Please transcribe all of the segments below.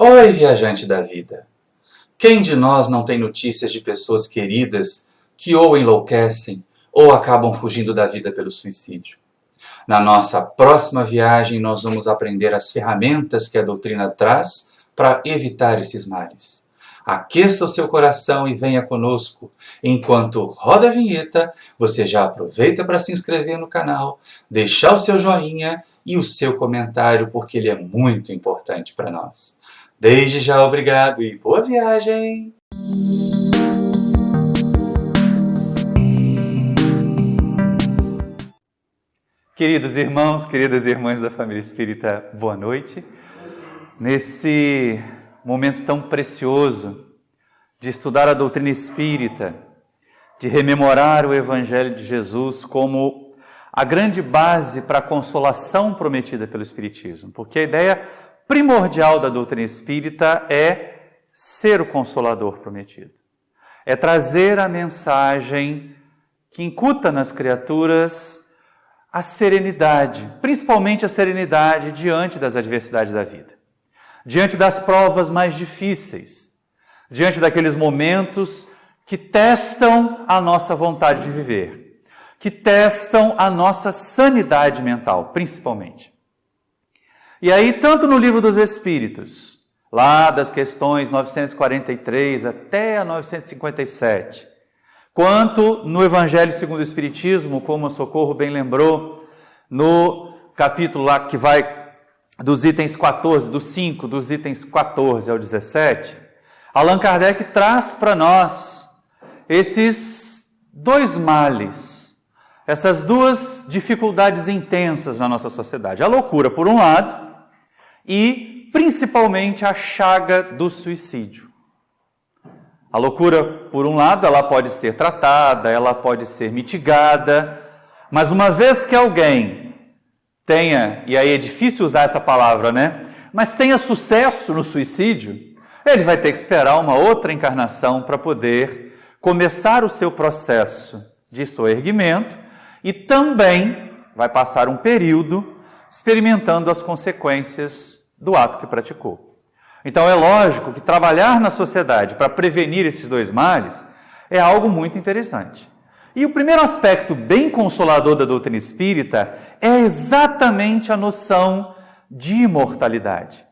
Oi, viajante da vida! Quem de nós não tem notícias de pessoas queridas que ou enlouquecem ou acabam fugindo da vida pelo suicídio? Na nossa próxima viagem, nós vamos aprender as ferramentas que a doutrina traz para evitar esses males. Aqueça o seu coração e venha conosco. Enquanto roda a vinheta, você já aproveita para se inscrever no canal, deixar o seu joinha e o seu comentário, porque ele é muito importante para nós. Desde já, obrigado e boa viagem! Queridos irmãos, queridas irmãs da família espírita, boa noite. Nesse momento tão precioso de estudar a doutrina espírita, de rememorar o Evangelho de Jesus como a grande base para a consolação prometida pelo Espiritismo, porque a ideia primordial da doutrina espírita é ser o consolador prometido. É trazer a mensagem que incuta nas criaturas a serenidade, principalmente a serenidade diante das adversidades da vida, diante das provas mais difíceis, diante daqueles momentos que testam a nossa vontade de viver, que testam a nossa sanidade mental, principalmente. E aí, tanto no Livro dos Espíritos, lá das questões 943 até a 957, quanto no Evangelho segundo o Espiritismo, como a Socorro bem lembrou, no capítulo lá que vai dos itens 14, dos 5, dos itens 14 ao 17, Allan Kardec traz para nós esses dois males, essas duas dificuldades intensas na nossa sociedade. A loucura, por um lado, e principalmente a chaga do suicídio. A loucura, por um lado, ela pode ser tratada, ela pode ser mitigada, mas uma vez que alguém tenha, e aí é difícil usar essa palavra, né? Mas tenha sucesso no suicídio, ele vai ter que esperar uma outra encarnação para poder começar o seu processo de soerguimento e também vai passar um período experimentando as consequências do ato que praticou. Então é lógico que trabalhar na sociedade para prevenir esses dois males é algo muito interessante. E o primeiro aspecto bem consolador da doutrina espírita é exatamente a noção de imortalidade.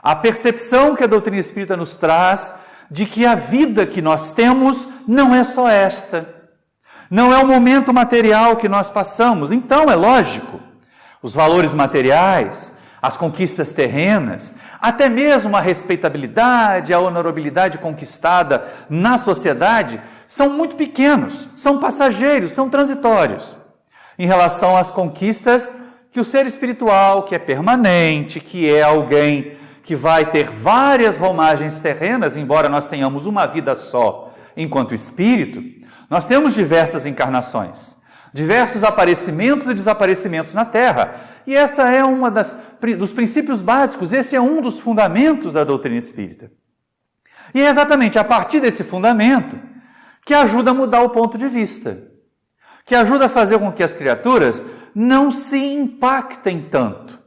A percepção que a doutrina espírita nos traz de que a vida que nós temos não é só esta. Não é o momento material que nós passamos. Então é lógico, os valores materiais, as conquistas terrenas, até mesmo a respeitabilidade, a honorabilidade conquistada na sociedade, são muito pequenos, são passageiros, são transitórios, em relação às conquistas que o ser espiritual, que é permanente, que é alguém que vai ter várias romagens terrenas, embora nós tenhamos uma vida só enquanto espírito, nós temos diversas encarnações, diversos aparecimentos e desaparecimentos na Terra. E essa é uma dos princípios básicos, esse é um dos fundamentos da doutrina espírita. E é exatamente a partir desse fundamento que ajuda a mudar o ponto de vista, que ajuda a fazer com que as criaturas não se impactem tanto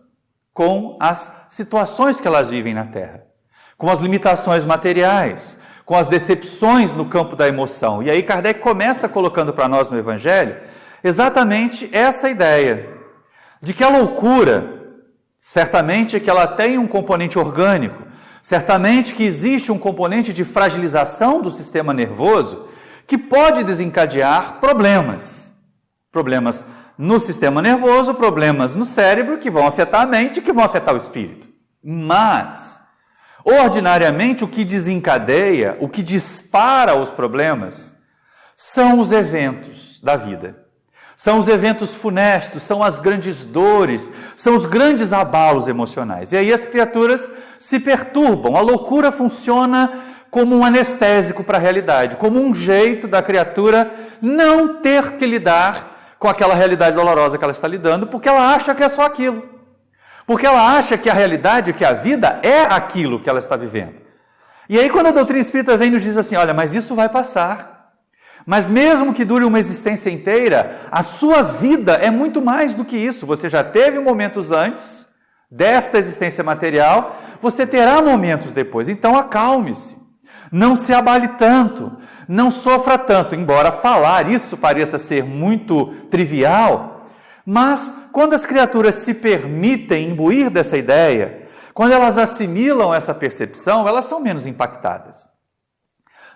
com as situações que elas vivem na Terra, com as limitações materiais, com as decepções no campo da emoção. E aí Kardec começa colocando para nós no Evangelho exatamente essa ideia de que a loucura, certamente que ela tem um componente orgânico, certamente que existe um componente de fragilização do sistema nervoso que pode desencadear problemas. Problemas no sistema nervoso, problemas no cérebro que vão afetar a mente e que vão afetar o espírito. Mas, ordinariamente, o que desencadeia, o que dispara os problemas, são os eventos da vida. São os eventos funestos, são as grandes dores, são os grandes abalos emocionais. E aí as criaturas se perturbam. A loucura funciona como um anestésico para a realidade, como um jeito da criatura não ter que lidar com aquela realidade dolorosa que ela está lidando, porque ela acha que é só aquilo. Porque ela acha que a realidade, que a vida é aquilo que ela está vivendo. E aí quando a doutrina espírita vem e nos diz assim, olha, mas isso vai passar. Mas mesmo que dure uma existência inteira, a sua vida é muito mais do que isso. Você já teve momentos antes desta existência material, você terá momentos depois. Então acalme-se, não se abale tanto, não sofra tanto, embora falar isso pareça ser muito trivial, mas quando as criaturas se permitem imbuir dessa ideia, quando elas assimilam essa percepção, elas são menos impactadas.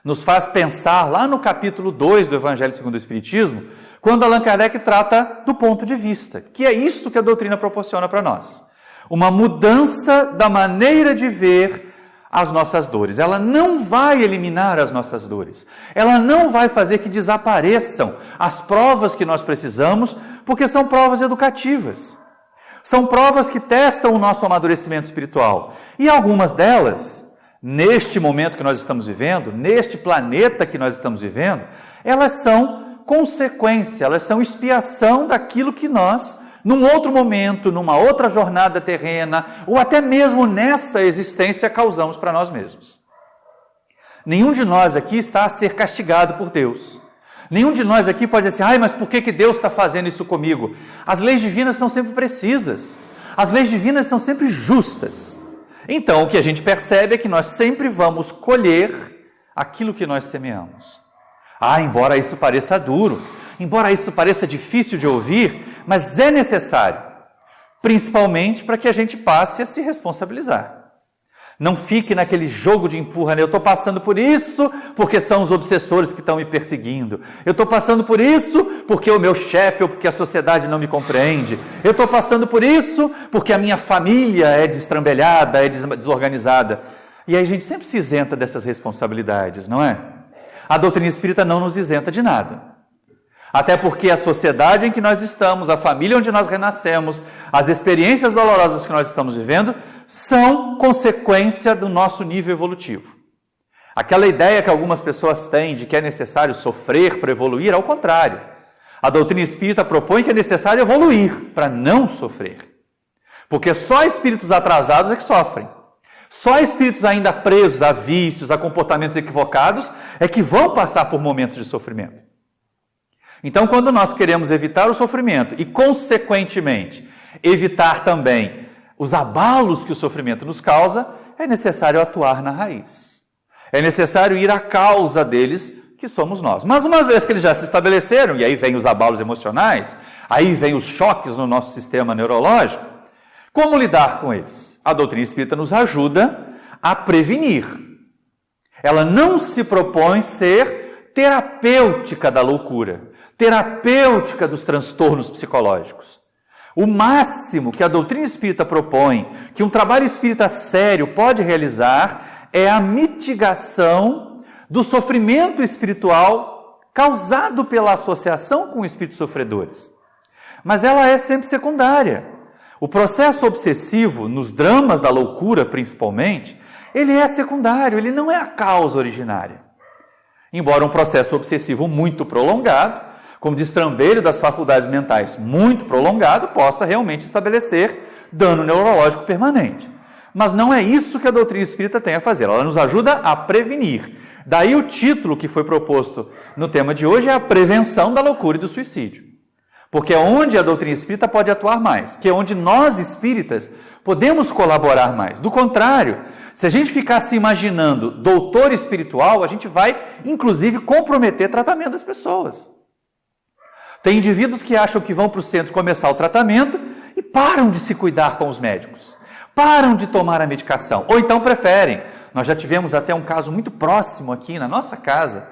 Nos faz pensar lá no capítulo 2 do Evangelho segundo o Espiritismo, quando Allan Kardec trata do ponto de vista, que é isso que a doutrina proporciona para nós. Uma mudança da maneira de ver as nossas dores. Ela não vai eliminar as nossas dores. Ela não vai fazer que desapareçam as provas que nós precisamos, porque são provas educativas. São provas que testam o nosso amadurecimento espiritual. E algumas delas, neste momento que nós estamos vivendo, neste planeta que nós estamos vivendo, elas são consequência, elas são expiação daquilo que nós, num outro momento, numa outra jornada terrena, ou até mesmo nessa existência, causamos para nós mesmos. Nenhum de nós aqui está a ser castigado por Deus. Nenhum de nós aqui pode dizer assim, mas por que Deus está fazendo isso comigo? As leis divinas são sempre precisas. As leis divinas são sempre justas. Então, o que a gente percebe é que nós sempre vamos colher aquilo que nós semeamos. Embora isso pareça duro, embora isso pareça difícil de ouvir, mas é necessário, principalmente para que a gente passe a se responsabilizar. Não fique naquele jogo de empurra, né? Eu estou passando por isso porque são os obsessores que estão me perseguindo. Eu estou passando por isso porque o meu chefe ou porque a sociedade não me compreende. Eu estou passando por isso porque a minha família é destrambelhada, é desorganizada. E aí a gente sempre se isenta dessas responsabilidades, não é? A doutrina espírita não nos isenta de nada. Até porque a sociedade em que nós estamos, a família onde nós renascemos, as experiências dolorosas que nós estamos vivendo, são consequência do nosso nível evolutivo. Aquela ideia que algumas pessoas têm de que é necessário sofrer para evoluir, ao contrário. A doutrina espírita propõe que é necessário evoluir para não sofrer. Porque só espíritos atrasados é que sofrem. Só espíritos ainda presos a vícios, a comportamentos equivocados, é que vão passar por momentos de sofrimento. Então, quando nós queremos evitar o sofrimento e, consequentemente, evitar também os abalos que o sofrimento nos causa, é necessário atuar na raiz. É necessário ir à causa deles, que somos nós. Mas uma vez que eles já se estabeleceram, e aí vem os abalos emocionais, aí vem os choques no nosso sistema neurológico, como lidar com eles? A doutrina espírita nos ajuda a prevenir. Ela não se propõe ser terapêutica da loucura, terapêutica dos transtornos psicológicos. O máximo que a doutrina espírita propõe, que um trabalho espírita sério pode realizar, é a mitigação do sofrimento espiritual causado pela associação com espíritos sofredores. Mas ela é sempre secundária. O processo obsessivo, nos dramas da loucura principalmente, ele é secundário, ele não é a causa originária. Embora um processo obsessivo muito prolongado, como destrambelho das faculdades mentais muito prolongado, possa realmente estabelecer dano neurológico permanente. Mas não é isso que a doutrina espírita tem a fazer, ela nos ajuda a prevenir. Daí o título que foi proposto no tema de hoje é a prevenção da loucura e do suicídio. Porque é onde a doutrina espírita pode atuar mais, que é onde nós espíritas podemos colaborar mais. Do contrário, se a gente ficar se imaginando doutor espiritual, a gente vai, inclusive, comprometer o tratamento das pessoas. Tem indivíduos que acham que vão para o centro começar o tratamento e param de se cuidar com os médicos, param de tomar a medicação, ou então preferem. Nós já tivemos até um caso muito próximo aqui na nossa casa,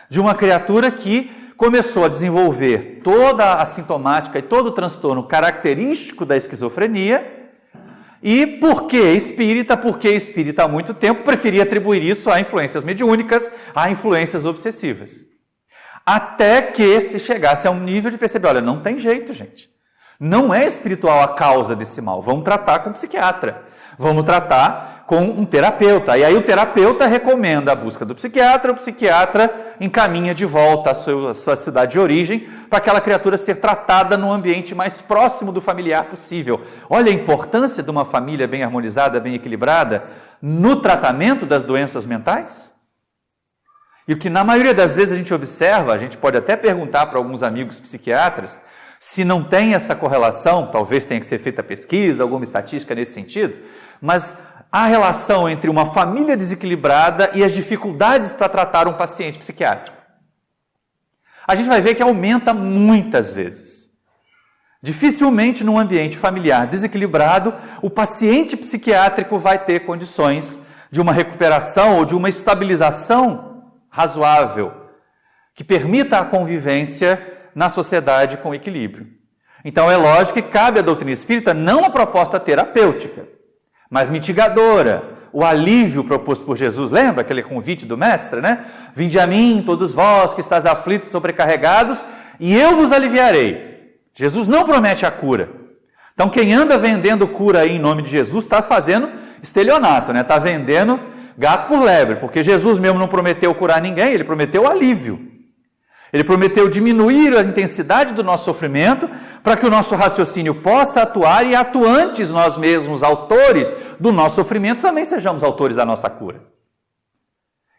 de uma criatura que começou a desenvolver toda a sintomática e todo o transtorno característico da esquizofrenia, e porque espírita há muito tempo, preferia atribuir isso a influências mediúnicas, a influências obsessivas. Até que se chegasse a um nível de perceber, olha, não tem jeito, gente. Não é espiritual a causa desse mal. Vamos tratar com um psiquiatra. Vamos tratar com um terapeuta. E aí o terapeuta recomenda a busca do psiquiatra, o psiquiatra encaminha de volta à sua cidade de origem para aquela criatura ser tratada no ambiente mais próximo do familiar possível. Olha a importância de uma família bem harmonizada, bem equilibrada no tratamento das doenças mentais. E o que na maioria das vezes a gente observa, a gente pode até perguntar para alguns amigos psiquiatras, Se não tem essa correlação, talvez tenha que ser feita pesquisa, alguma estatística nesse sentido, mas a relação entre uma família desequilibrada e as dificuldades para tratar um paciente psiquiátrico. A gente vai ver que aumenta muitas vezes. Dificilmente num ambiente familiar desequilibrado, o paciente psiquiátrico vai ter condições de uma recuperação ou de uma estabilização razoável, que permita a convivência na sociedade com equilíbrio. Então é lógico que cabe à doutrina espírita não a proposta terapêutica, mas mitigadora, o alívio proposto por Jesus. Lembra aquele convite do mestre, né? Vinde a mim, todos vós que estáis aflitos e sobrecarregados, e eu vos aliviarei. Jesus não promete a cura. Então quem anda vendendo cura aí em nome de Jesus está fazendo estelionato, né? Está vendendo gato por lebre, porque Jesus mesmo não prometeu curar ninguém, ele prometeu alívio. Ele prometeu diminuir a intensidade do nosso sofrimento para que o nosso raciocínio possa atuar e, atuantes nós mesmos, autores do nosso sofrimento, também sejamos autores da nossa cura.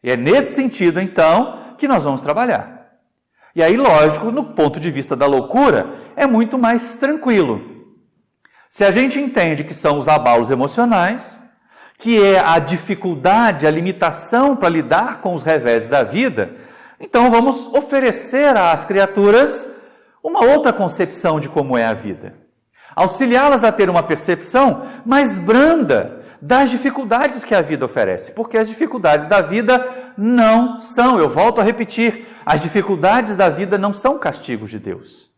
E é nesse sentido, então, que nós vamos trabalhar. E aí, lógico, no ponto de vista da loucura, é muito mais tranquilo. Se a gente entende que são os abalos emocionais, que é a dificuldade, a limitação para lidar com os revés da vida, então vamos oferecer às criaturas uma outra concepção de como é a vida. Auxiliá-las a ter uma percepção mais branda das dificuldades que a vida oferece. Porque as dificuldades da vida não são, eu volto a repetir, as dificuldades da vida não são castigos de Deus.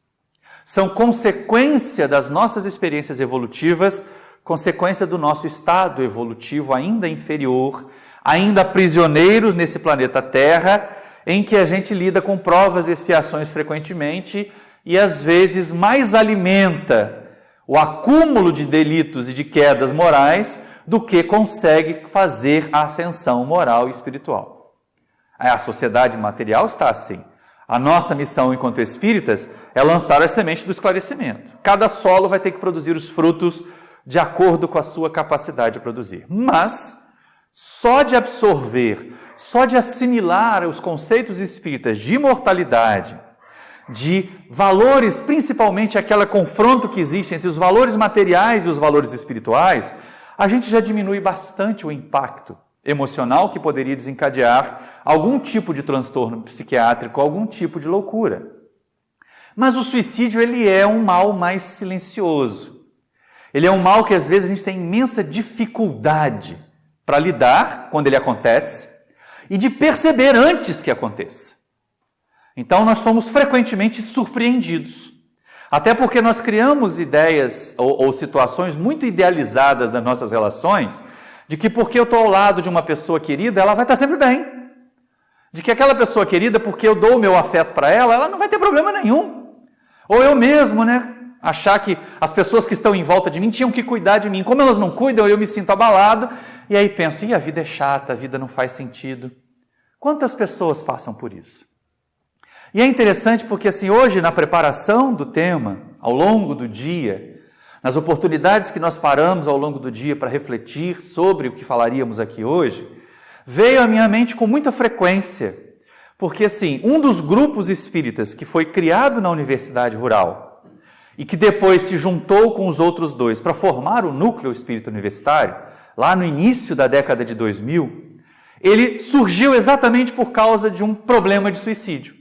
São consequência das nossas experiências evolutivas, consequência do nosso estado evolutivo ainda inferior, ainda prisioneiros nesse planeta Terra, em que a gente lida com provas e expiações frequentemente e às vezes mais alimenta o acúmulo de delitos e de quedas morais do que consegue fazer a ascensão moral e espiritual. A sociedade material está assim. A nossa missão enquanto espíritas é lançar a semente do esclarecimento. Cada solo vai ter que produzir os frutos de acordo com a sua capacidade de produzir. Mas só de absorver, só de assimilar os conceitos espíritas de imortalidade, de valores, principalmente aquele confronto que existe entre os valores materiais e os valores espirituais, a gente já diminui bastante o impacto emocional que poderia desencadear algum tipo de transtorno psiquiátrico, algum tipo de loucura. Mas o suicídio, ele é um mal mais silencioso. Ele é um mal que às vezes a gente tem imensa dificuldade para lidar quando ele acontece e de perceber antes que aconteça. Então nós somos frequentemente surpreendidos. Até porque nós criamos ideias ou situações muito idealizadas das nossas relações, de que porque eu estou ao lado de uma pessoa querida, ela vai estar sempre bem. De que aquela pessoa querida, porque eu dou o meu afeto para ela, ela não vai ter problema nenhum. Ou eu mesmo, né? Achar que as pessoas que estão em volta de mim tinham que cuidar de mim. Como elas não cuidam, eu me sinto abalado. E aí penso, a vida é chata, a vida não faz sentido. Quantas pessoas passam por isso? E é interessante porque assim, hoje na preparação do tema, ao longo do dia, nas oportunidades que nós paramos ao longo do dia para refletir sobre o que falaríamos aqui hoje, veio à minha mente com muita frequência. Porque assim, um dos grupos espíritas que foi criado na Universidade Rural, e que depois se juntou com os outros dois para formar o Núcleo Espírita Universitário, lá no início da década de 2000, ele surgiu exatamente por causa de um problema de suicídio.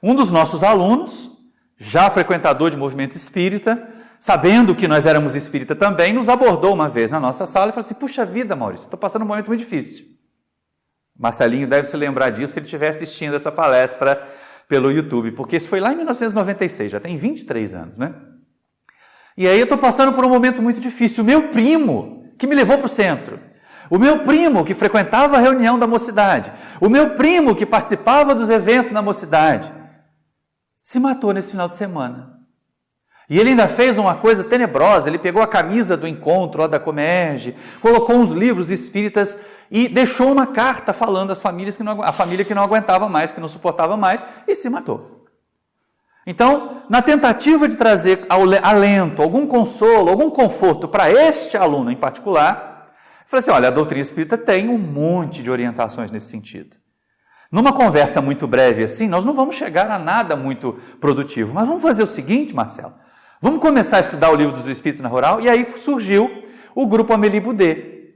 Um dos nossos alunos, já frequentador de movimento espírita, sabendo que nós éramos espírita também, nos abordou uma vez na nossa sala e falou assim, puxa vida, Maurício, estou passando um momento muito difícil. Marcelinho deve se lembrar disso se ele estiver assistindo essa palestra pelo YouTube, porque isso foi lá em 1996, já tem 23 anos, né? E aí eu estou passando por um momento muito difícil. O meu primo, que me levou para o centro, o meu primo que frequentava a reunião da mocidade, o meu primo que participava dos eventos na mocidade, se matou nesse final de semana. E ele ainda fez uma coisa tenebrosa, ele pegou a camisa do encontro lá da Comerge, colocou uns livros espíritas e deixou uma carta falando às famílias a família que não aguentava mais, que não suportava mais, e se matou. Então, na tentativa de trazer alento, algum consolo, algum conforto para este aluno em particular, eu falei assim, olha, a doutrina espírita tem um monte de orientações nesse sentido. Numa conversa muito breve assim, nós não vamos chegar a nada muito produtivo. Mas vamos fazer o seguinte, Marcelo. Vamos começar a estudar o Livro dos Espíritos na Rural. E aí surgiu o grupo Amélie Boudet,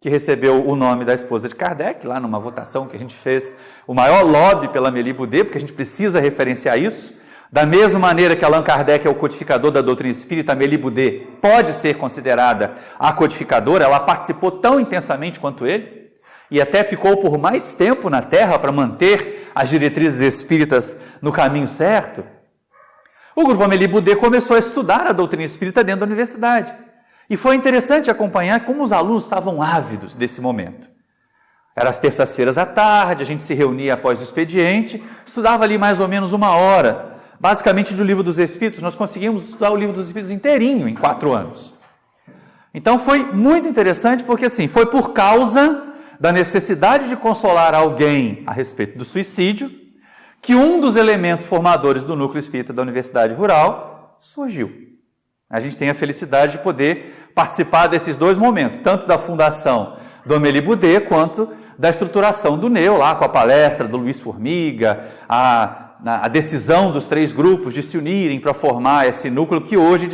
que recebeu o nome da esposa de Kardec, lá numa votação que a gente fez, o maior lobby pela Amélie Boudet, porque a gente precisa referenciar isso. Da mesma maneira que Allan Kardec é o codificador da doutrina espírita, Amélie Boudet pode ser considerada a codificadora, ela participou tão intensamente quanto ele, e até ficou por mais tempo na Terra para manter as diretrizes espíritas no caminho certo. O grupo Amélie Boudet começou a estudar a doutrina espírita dentro da universidade. E foi interessante acompanhar como os alunos estavam ávidos desse momento. Era às terças-feiras à tarde, a gente se reunia após o expediente, estudava ali mais ou menos 1 hora, basicamente do Livro dos Espíritos. Nós conseguimos estudar o Livro dos Espíritos inteirinho em 4 anos. Então foi muito interessante porque assim, foi por causa da necessidade de consolar alguém a respeito do suicídio que um dos elementos formadores do Núcleo Espírita da Universidade Rural surgiu. A gente tem a felicidade de poder participar desses 2 momentos, tanto da fundação do Amélie Boudet, quanto da estruturação do NEU, lá com a palestra do Luiz Formiga, a decisão dos 3 grupos de se unirem para formar esse núcleo que hoje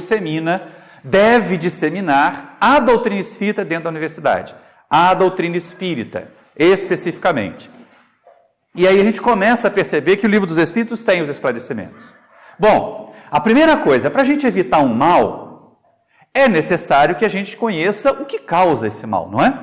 deve disseminar a doutrina espírita dentro da universidade. A doutrina espírita, especificamente. E aí a gente começa a perceber que o Livro dos Espíritos tem os esclarecimentos. Bom, a primeira coisa, para a gente evitar um mal, é necessário que a gente conheça o que causa esse mal, não é?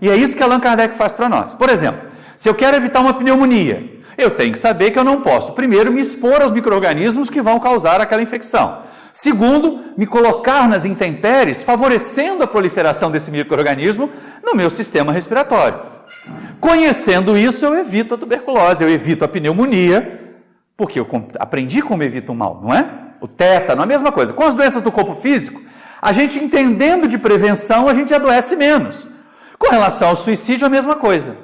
E é isso que Allan Kardec faz para nós. Por exemplo, se eu quero evitar uma pneumonia, eu tenho que saber que eu não posso, primeiro, me expor aos micro-organismos que vão causar aquela infecção. Segundo, me colocar nas intempéries, favorecendo a proliferação desse micro-organismo no meu sistema respiratório. Conhecendo isso, eu evito a tuberculose, eu evito a pneumonia, porque eu aprendi como evito o mal, não é? O tétano, a mesma coisa. Com as doenças do corpo físico, a gente entendendo de prevenção, a gente adoece menos. Com relação ao suicídio, a mesma coisa.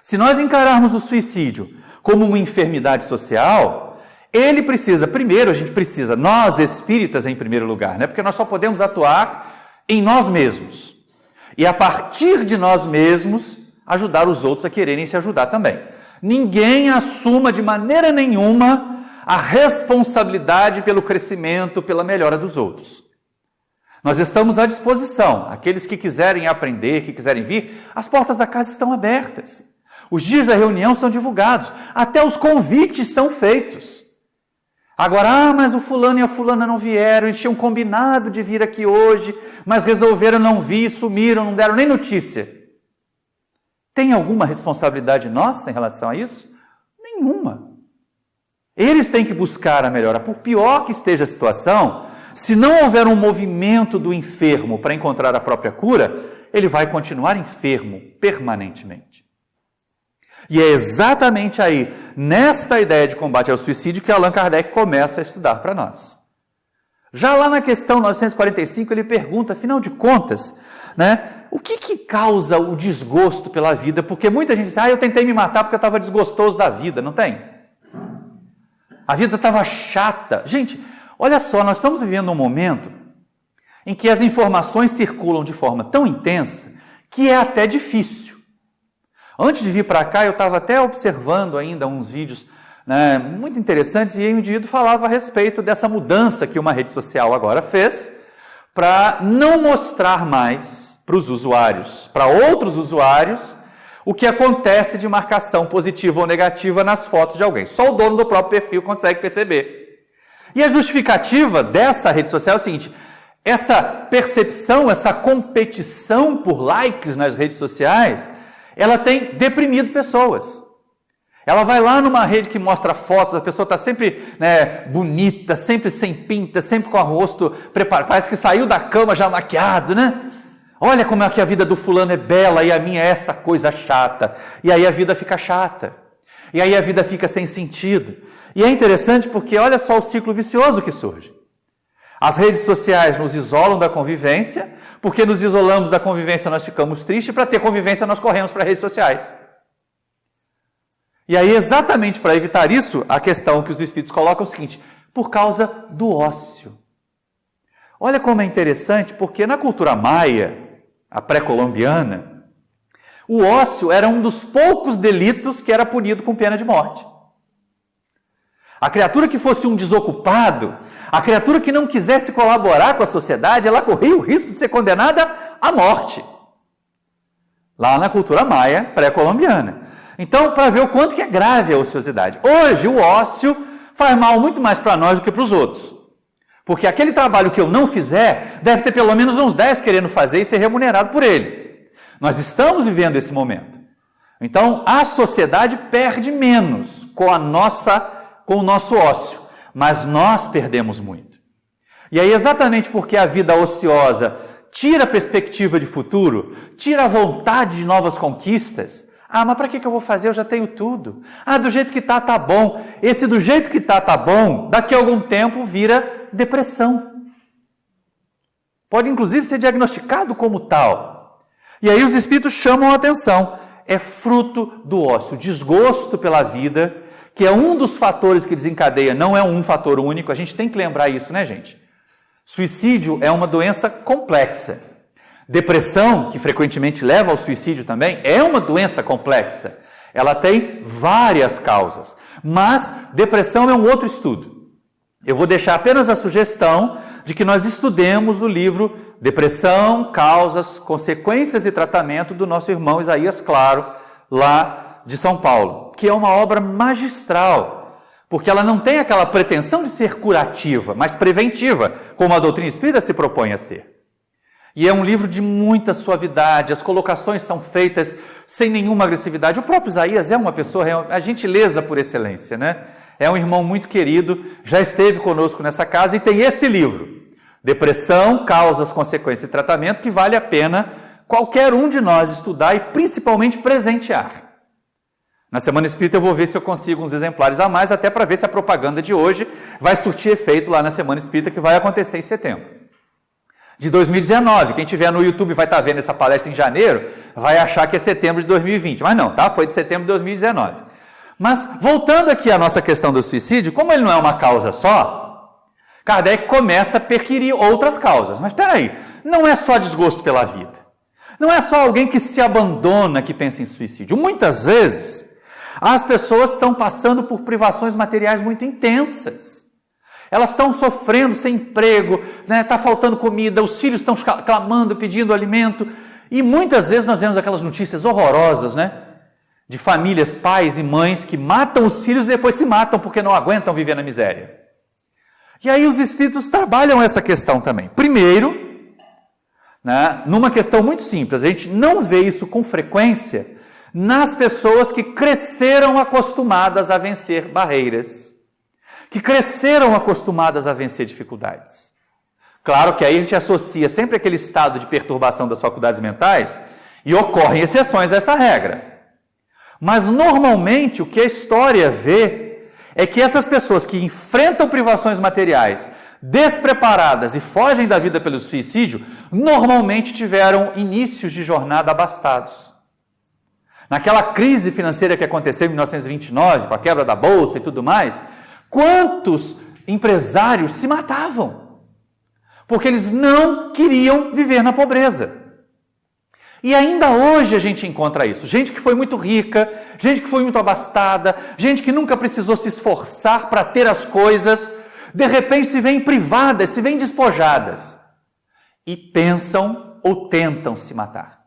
Se nós encararmos o suicídio como uma enfermidade social, ele precisa, primeiro, a gente precisa, nós espíritas em primeiro lugar, né? Porque nós só podemos atuar em nós mesmos. E a partir de nós mesmos, ajudar os outros a quererem se ajudar também. Ninguém assuma de maneira nenhuma a responsabilidade pelo crescimento, pela melhora dos outros. Nós estamos à disposição. Aqueles que quiserem aprender, que quiserem vir, as portas da casa estão abertas. Os dias da reunião são divulgados. Até os convites são feitos. Agora, mas o fulano e a fulana não vieram, eles tinham combinado de vir aqui hoje, mas resolveram não vir, sumiram, não deram nem notícia. Tem alguma responsabilidade nossa em relação a isso? Nenhuma. Eles têm que buscar a melhora. Por pior que esteja a situação, se não houver um movimento do enfermo para encontrar a própria cura, ele vai continuar enfermo permanentemente. E é exatamente aí, nesta ideia de combate ao suicídio, que Allan Kardec começa a estudar para nós. Já lá na questão 945, ele pergunta, afinal de contas, né, o que causa o desgosto pela vida? Porque muita gente diz, eu tentei me matar porque eu estava desgostoso da vida, não tem? A vida estava chata. Gente, olha só, nós estamos vivendo um momento em que as informações circulam de forma tão intensa que é até difícil. Antes de vir para cá, eu estava até observando ainda uns vídeos, né, muito interessantes, e aí um indivíduo falava a respeito dessa mudança que uma rede social agora fez para não mostrar mais para os usuários, para outros usuários, o que acontece de marcação positiva ou negativa nas fotos de alguém. Só o dono do próprio perfil consegue perceber. E a justificativa dessa rede social é o seguinte: essa percepção, essa competição por likes nas redes sociais, ela tem deprimido pessoas. Ela vai lá numa rede que mostra fotos, a pessoa está sempre, né, bonita, sempre sem pinta, sempre com o rosto preparado, parece que saiu da cama já maquiado, né? Olha como é que a vida do fulano é bela e a minha é essa coisa chata. E aí a vida fica chata. E aí a vida fica sem sentido. E é interessante porque olha só o ciclo vicioso que surge. As redes sociais nos isolam da convivência, porque nos isolamos da convivência nós ficamos tristes, e para ter convivência nós corremos para as redes sociais. E aí, exatamente para evitar isso, a questão que os espíritos colocam é o seguinte: por causa do ócio. Olha como é interessante, porque na cultura maia, a pré-colombiana, O ócio era um dos poucos delitos que era punido com pena de morte. A criatura que fosse um desocupado, a criatura que não quisesse colaborar com a sociedade, ela corria o risco de ser condenada à morte. Lá na cultura maia pré-colombiana. Então, para ver o quanto que é grave a ociosidade. Hoje, o ócio faz mal muito mais para nós do que para os outros. Porque aquele trabalho que eu não fizer, deve ter pelo menos uns 10 querendo fazer e ser remunerado por ele. Nós estamos vivendo esse momento. Então, a sociedade perde menos com o nosso ócio, mas nós perdemos muito. E aí, exatamente porque a vida ociosa tira a perspectiva de futuro, tira a vontade de novas conquistas. Ah, mas para que eu vou fazer? Eu já tenho tudo. Ah, do jeito que tá bom. Esse do jeito que tá bom, daqui a algum tempo vira depressão. Pode inclusive ser diagnosticado como tal. E aí os espíritos chamam a atenção. É fruto do ócio, desgosto pela vida, que é um dos fatores que desencadeia, não é um fator único, a gente tem que lembrar isso, né, gente? Suicídio é uma doença complexa. Depressão, que frequentemente leva ao suicídio também, é uma doença complexa. Ela tem várias causas. Mas depressão é um outro estudo. Eu vou deixar apenas a sugestão de que nós estudemos o livro Depressão, Causas, Consequências e Tratamento do nosso irmão Isaías Claro, lá de São Paulo, que é uma obra magistral, porque ela não tem aquela pretensão de ser curativa, mas preventiva, como a doutrina espírita se propõe a ser. E é um livro de muita suavidade, as colocações são feitas sem nenhuma agressividade. O próprio Isaías é uma pessoa, a gentileza por excelência, né? É um irmão muito querido, já esteve conosco nessa casa e tem esse livro, Depressão, Causas, Consequências e Tratamento, que vale a pena qualquer um de nós estudar e principalmente presentear. Na Semana Espírita eu vou ver se eu consigo uns exemplares a mais, até para ver se a propaganda de hoje vai surtir efeito lá na Semana Espírita, que vai acontecer em setembro de 2019. Quem tiver no YouTube vai estar vendo essa palestra em janeiro, vai achar que é setembro de 2020. Mas não, tá? Foi de setembro de 2019. Mas, voltando aqui à nossa questão do suicídio, como ele não é uma causa só, Kardec começa a perquirir outras causas. Mas espera aí, não é só desgosto pela vida. Não é só alguém que se abandona que pensa em suicídio. Muitas vezes, as pessoas estão passando por privações materiais muito intensas. Elas estão sofrendo sem emprego, né? Está faltando comida, os filhos estão clamando, pedindo alimento. E muitas vezes nós vemos aquelas notícias horrorosas, né? De famílias, pais e mães que matam os filhos e depois se matam porque não aguentam viver na miséria. E aí os espíritos trabalham essa questão também. Primeiro, né, numa questão muito simples, a gente não vê isso com frequência nas pessoas que cresceram acostumadas a vencer barreiras, que cresceram acostumadas a vencer dificuldades. Claro que aí a gente associa sempre aquele estado de perturbação das faculdades mentais e ocorrem exceções a essa regra. Mas normalmente o que a história vê é que essas pessoas que enfrentam privações materiais despreparadas e fogem da vida pelo suicídio, normalmente tiveram inícios de jornada abastados. Naquela crise financeira que aconteceu em 1929, com a quebra da bolsa e tudo mais, quantos empresários se matavam? Porque eles não queriam viver na pobreza. E ainda hoje a gente encontra isso. Gente que foi muito rica, gente que foi muito abastada, gente que nunca precisou se esforçar para ter as coisas, de repente se veem privadas, se veem despojadas. E pensam ou tentam se matar.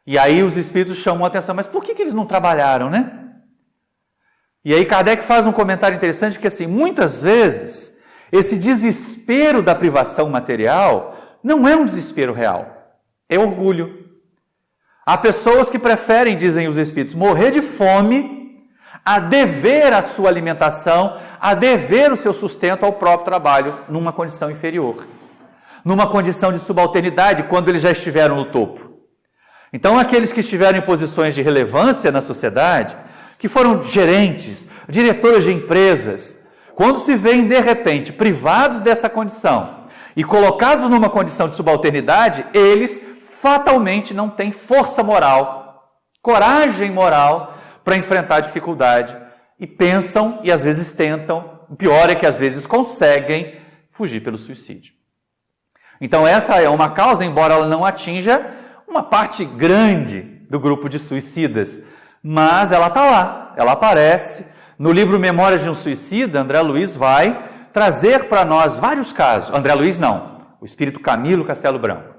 E aí os espíritos chamam a atenção, mas por que eles não trabalharam, né? E aí Kardec faz um comentário interessante que assim, muitas vezes, esse desespero da privação material não é um desespero real, é orgulho. Há pessoas que preferem, dizem os espíritos, morrer de fome a dever a sua alimentação, a dever o seu sustento ao próprio trabalho numa condição inferior, numa condição de subalternidade, quando eles já estiveram no topo. Então, aqueles que estiveram em posições de relevância na sociedade, que foram gerentes, diretores de empresas, quando se veem, de repente, privados dessa condição e colocados numa condição de subalternidade, eles fatalmente não têm força moral, coragem moral para enfrentar a dificuldade e pensam e às vezes tentam, o pior é que às vezes conseguem fugir pelo suicídio. Então essa é uma causa, embora ela não atinja uma parte grande do grupo de suicidas. Mas ela está lá, ela aparece. No livro Memórias de um Suicida, André Luiz vai trazer para nós vários casos. André Luiz não, o espírito Camilo Castelo Branco.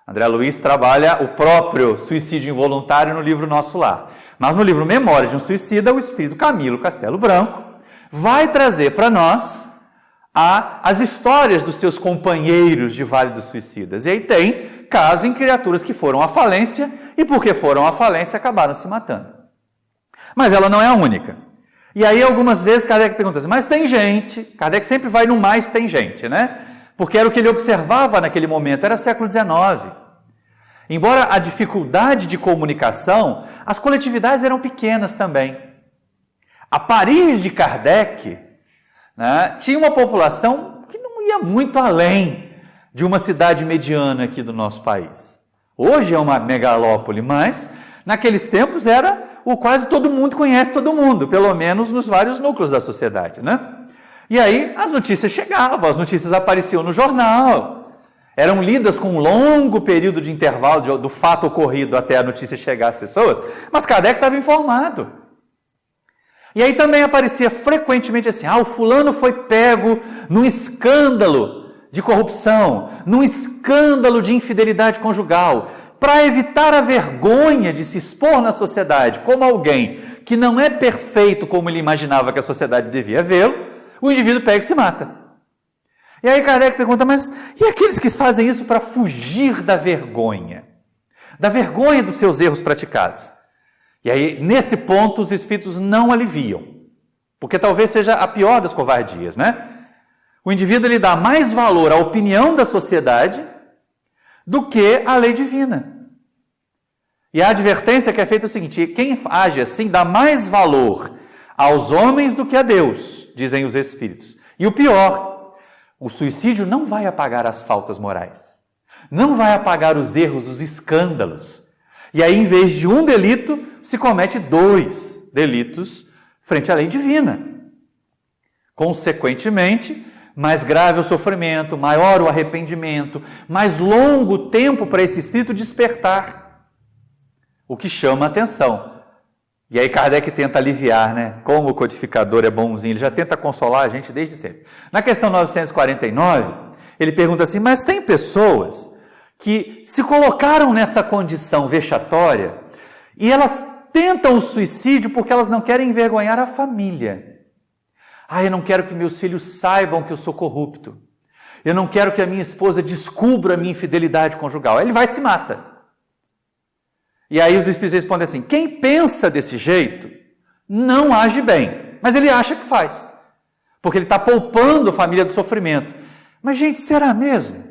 André Luiz trabalha o próprio suicídio involuntário no livro Nosso Lar. Mas no livro Memórias de um Suicida, o espírito Camilo Castelo Branco vai trazer para nós as histórias dos seus companheiros de Vale dos Suicidas. E aí tem casos em criaturas que foram à falência e porque foram à falência acabaram se matando. Mas ela não é a única. E aí algumas vezes Kardec pergunta assim, mas tem gente, Kardec sempre vai no mais tem gente, né? Porque era o que ele observava naquele momento, era século XIX. Embora a dificuldade de comunicação, as coletividades eram pequenas também. A Paris de Kardec, né, tinha uma população que não ia muito além de uma cidade mediana aqui do nosso país. Hoje é uma megalópole, mas naqueles tempos era o quase todo mundo conhece todo mundo, pelo menos nos vários núcleos da sociedade, né? E aí as notícias chegavam, as notícias apareciam no jornal, eram lidas com um longo período de intervalo do fato ocorrido até a notícia chegar às pessoas, mas Kardec estava informado. E aí também aparecia frequentemente assim, o fulano foi pego num escândalo de corrupção, num escândalo de infidelidade conjugal, para evitar a vergonha de se expor na sociedade como alguém que não é perfeito como ele imaginava que a sociedade devia vê-lo, o indivíduo pega e se mata. E aí Kardec pergunta, mas e aqueles que fazem isso para fugir da vergonha dos seus erros praticados? E aí, nesse ponto, os espíritos não aliviam, porque talvez seja a pior das covardias, né? O indivíduo ele dá mais valor à opinião da sociedade do que à lei divina. E a advertência que é feita é o seguinte, quem age assim dá mais valor aos homens do que a Deus, dizem os espíritos. E o pior, o suicídio não vai apagar as faltas morais, não vai apagar os erros, os escândalos. E aí, em vez de um delito, se comete 2 delitos frente à lei divina. Consequentemente, mais grave o sofrimento, maior o arrependimento, mais longo o tempo para esse espírito despertar. O que chama a atenção. E aí Kardec tenta aliviar, né? Como o codificador é bonzinho, ele já tenta consolar a gente desde sempre. Na questão 949, ele pergunta assim, mas tem pessoas que se colocaram nessa condição vexatória e elas tentam o suicídio porque elas não querem envergonhar a família. Eu não quero que meus filhos saibam que eu sou corrupto. Eu não quero que a minha esposa descubra a minha infidelidade conjugal. Aí ele vai e se mata. E aí os espíritos respondem assim, quem pensa desse jeito não age bem, mas ele acha que faz. Porque ele está poupando a família do sofrimento. Mas gente, será mesmo?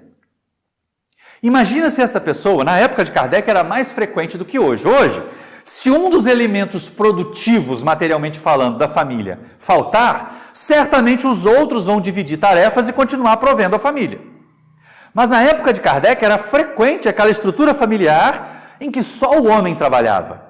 Imagina se essa pessoa, na época de Kardec, era mais frequente do que hoje. Hoje, se um dos elementos produtivos, materialmente falando, da família faltar, certamente os outros vão dividir tarefas e continuar provendo a família. Mas na época de Kardec era frequente aquela estrutura familiar em que só o homem trabalhava.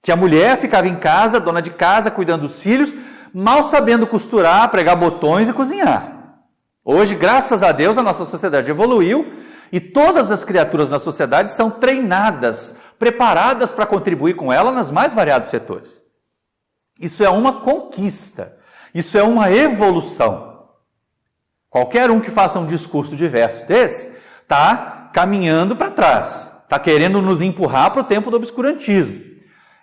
Que a mulher ficava em casa, dona de casa, cuidando dos filhos, mal sabendo costurar, pregar botões e cozinhar. Hoje, graças a Deus, a nossa sociedade evoluiu e todas as criaturas na sociedade são treinadas, preparadas para contribuir com ela nos mais variados setores. Isso é uma conquista, isso é uma evolução. Qualquer um que faça um discurso diverso desse está caminhando para trás, está querendo nos empurrar para o tempo do obscurantismo.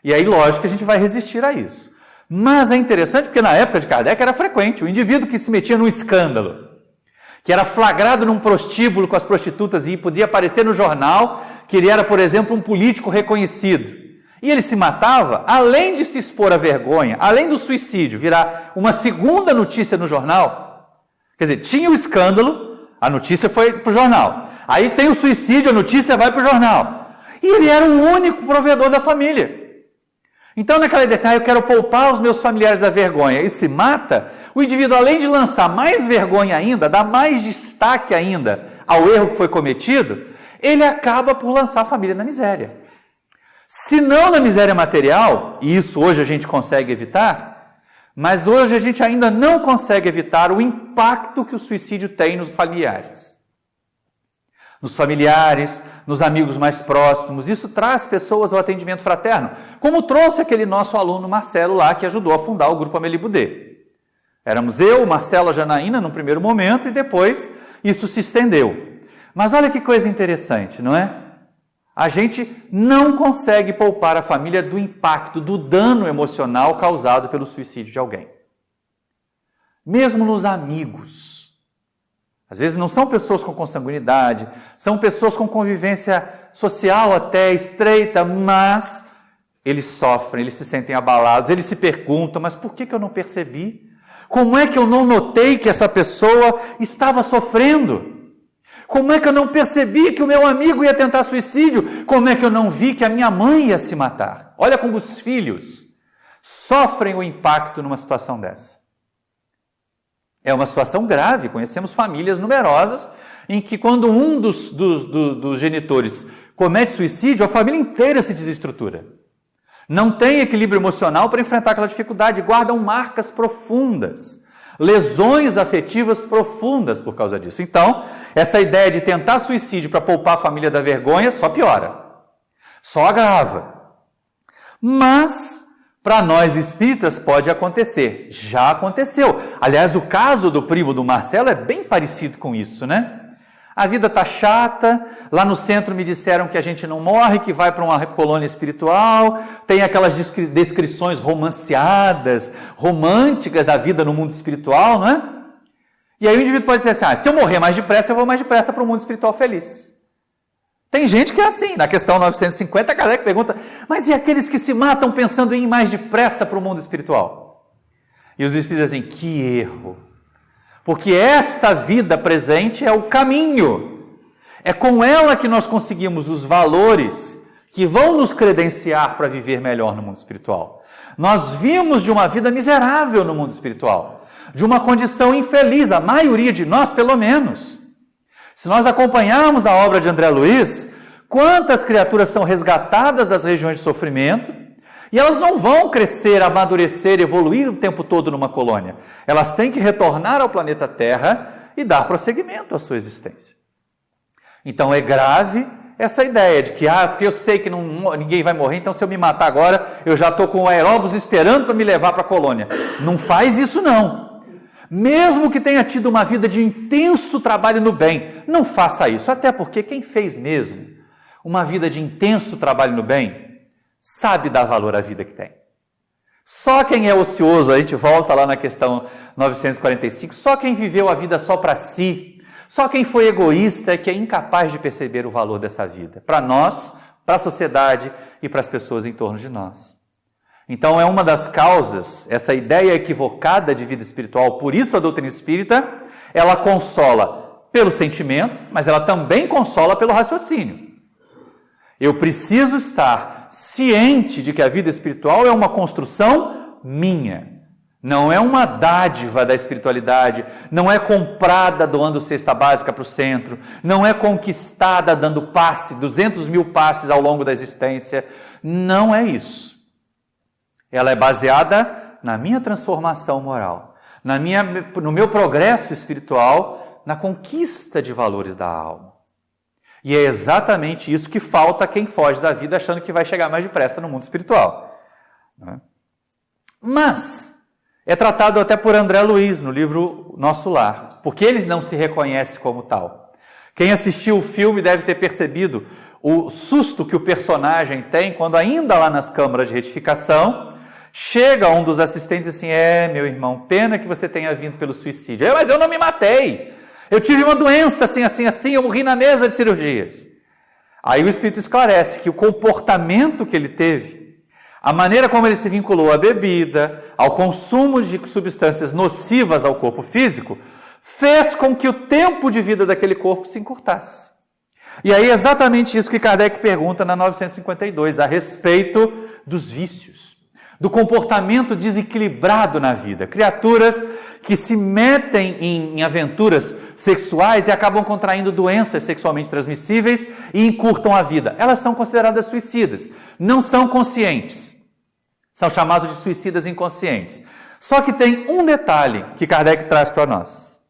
E aí, lógico que a gente vai resistir a isso. Mas é interessante porque na época de Kardec era frequente o indivíduo que se metia num escândalo, que era flagrado num prostíbulo com as prostitutas e podia aparecer no jornal que ele era, por exemplo, um político reconhecido. E ele se matava, além de se expor à vergonha, além do suicídio, virar uma segunda notícia no jornal. Quer dizer, tinha o escândalo, a notícia foi para o jornal. Aí tem o suicídio, a notícia vai para o jornal. E ele era o único provedor da família. Então, naquela ideia assim, eu quero poupar os meus familiares da vergonha, e se mata, o indivíduo, além de lançar mais vergonha ainda, dá mais destaque ainda ao erro que foi cometido, ele acaba por lançar a família na miséria. Se não na miséria material, e isso hoje a gente consegue evitar, mas hoje a gente ainda não consegue evitar o impacto que o suicídio tem nos familiares. nos familiares, nos amigos mais próximos. Isso traz pessoas ao atendimento fraterno, como trouxe aquele nosso aluno Marcelo lá, que ajudou a fundar o Grupo Amélie Boudet. Éramos eu, Marcelo, a Janaína, num primeiro momento, e depois isso se estendeu. Mas olha que coisa interessante, não é? A gente não consegue poupar a família do impacto, do dano emocional causado pelo suicídio de alguém. Mesmo nos amigos. Às vezes não são pessoas com consanguinidade, são pessoas com convivência social até estreita, mas eles sofrem, eles se sentem abalados, eles se perguntam, mas por que eu não percebi? Como é que eu não notei que essa pessoa estava sofrendo? Como é que eu não percebi que o meu amigo ia tentar suicídio? Como é que eu não vi que a minha mãe ia se matar? Olha como os filhos sofrem o impacto numa situação dessa. É uma situação grave, conhecemos famílias numerosas em que quando um dos genitores comete suicídio, a família inteira se desestrutura. Não tem equilíbrio emocional para enfrentar aquela dificuldade, guardam marcas profundas, lesões afetivas profundas por causa disso. Então, essa ideia de tentar suicídio para poupar a família da vergonha só piora, só agrava. Mas para nós espíritas pode acontecer, já aconteceu. Aliás, o caso do primo do Marcelo é bem parecido com isso, né? A vida tá chata, lá no centro me disseram que a gente não morre, que vai para uma colônia espiritual, tem aquelas descrições romanceadas, românticas da vida no mundo espiritual, não é? E aí o indivíduo pode dizer assim, se eu morrer mais depressa, eu vou mais depressa para o mundo espiritual feliz. Tem gente que é assim, na questão 950, a galera que pergunta, mas e aqueles que se matam pensando em ir mais depressa para o mundo espiritual? E os espíritos dizem, que erro! Porque esta vida presente é o caminho, é com ela que nós conseguimos os valores que vão nos credenciar para viver melhor no mundo espiritual. Nós vimos de uma vida miserável no mundo espiritual, de uma condição infeliz, a maioria de nós pelo menos. Se nós acompanharmos a obra de André Luiz, quantas criaturas são resgatadas das regiões de sofrimento, e elas não vão crescer, amadurecer, evoluir o tempo todo numa colônia. Elas têm que retornar ao planeta Terra e dar prosseguimento à sua existência. Então é grave essa ideia de que, porque eu sei que ninguém vai morrer, então se eu me matar agora, eu já estou com o aeróbus esperando para me levar para a colônia. Não faz isso não. Mesmo que tenha tido uma vida de intenso trabalho no bem, não faça isso. Até porque quem fez mesmo uma vida de intenso trabalho no bem, sabe dar valor à vida que tem. Só quem é ocioso, a gente volta lá na questão 945, só quem viveu a vida só para si, só quem foi egoísta é que é incapaz de perceber o valor dessa vida. Para nós, para a sociedade e para as pessoas em torno de nós. Então é uma das causas, essa ideia equivocada de vida espiritual, por isso a doutrina espírita, ela consola pelo sentimento, mas ela também consola pelo raciocínio. Eu preciso estar ciente de que a vida espiritual é uma construção minha, não é uma dádiva da espiritualidade, não é comprada doando cesta básica para o centro, não é conquistada dando 200 mil passes ao longo da existência, não é isso. Ela é baseada na minha transformação moral, no meu progresso espiritual, na conquista de valores da alma. E é exatamente isso que falta a quem foge da vida achando que vai chegar mais depressa no mundo espiritual. Mas é tratado até por André Luiz no livro Nosso Lar, porque ele não se reconhece como tal. Quem assistiu o filme deve ter percebido o susto que o personagem tem quando ainda lá nas câmaras de retificação, chega um dos assistentes e assim, meu irmão, pena que você tenha vindo pelo suicídio. Mas eu não me matei, eu tive uma doença assim, eu morri na mesa de cirurgias. Aí o Espírito esclarece que o comportamento que ele teve, a maneira como ele se vinculou à bebida, ao consumo de substâncias nocivas ao corpo físico, fez com que o tempo de vida daquele corpo se encurtasse. E aí é exatamente isso que Kardec pergunta na 952, a respeito dos vícios, do comportamento desequilibrado na vida. Criaturas que se metem em aventuras sexuais e acabam contraindo doenças sexualmente transmissíveis e encurtam a vida. Elas são consideradas suicidas, não são conscientes. São chamados de suicidas inconscientes. Só que tem um detalhe que Kardec traz para nós.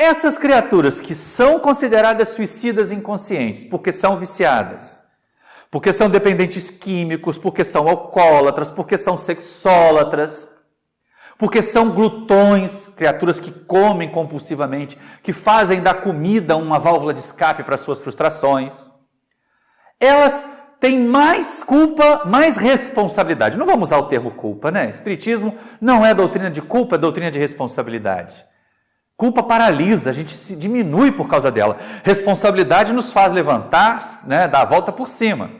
Essas criaturas que são consideradas suicidas inconscientes, porque são viciadas, porque são dependentes químicos, porque são alcoólatras, porque são sexólatras, porque são glutões, criaturas que comem compulsivamente, que fazem da comida uma válvula de escape para suas frustrações, elas têm mais culpa, mais responsabilidade. Não vamos usar o termo culpa, né? Espiritismo não é doutrina de culpa, é doutrina de responsabilidade. Culpa paralisa, a gente se diminui por causa dela. Responsabilidade nos faz levantar, né, dar a volta por cima.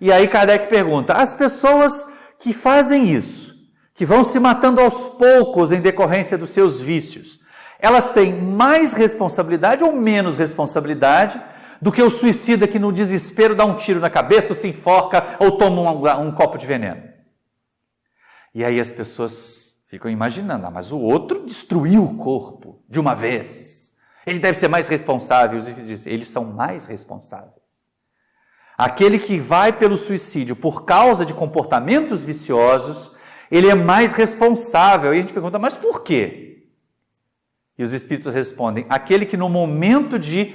E aí Kardec pergunta, as pessoas que fazem isso, que vão se matando aos poucos em decorrência dos seus vícios, elas têm mais responsabilidade ou menos responsabilidade do que o suicida que no desespero dá um tiro na cabeça, ou se enforca, ou toma um copo de veneno? E aí as pessoas ficam imaginando, mas o outro destruiu o corpo de uma vez. Ele deve ser mais responsável. Eles são mais responsáveis. Aquele que vai pelo suicídio por causa de comportamentos viciosos, ele é mais responsável. E a gente pergunta, mas por quê? E os espíritos respondem, aquele que no momento de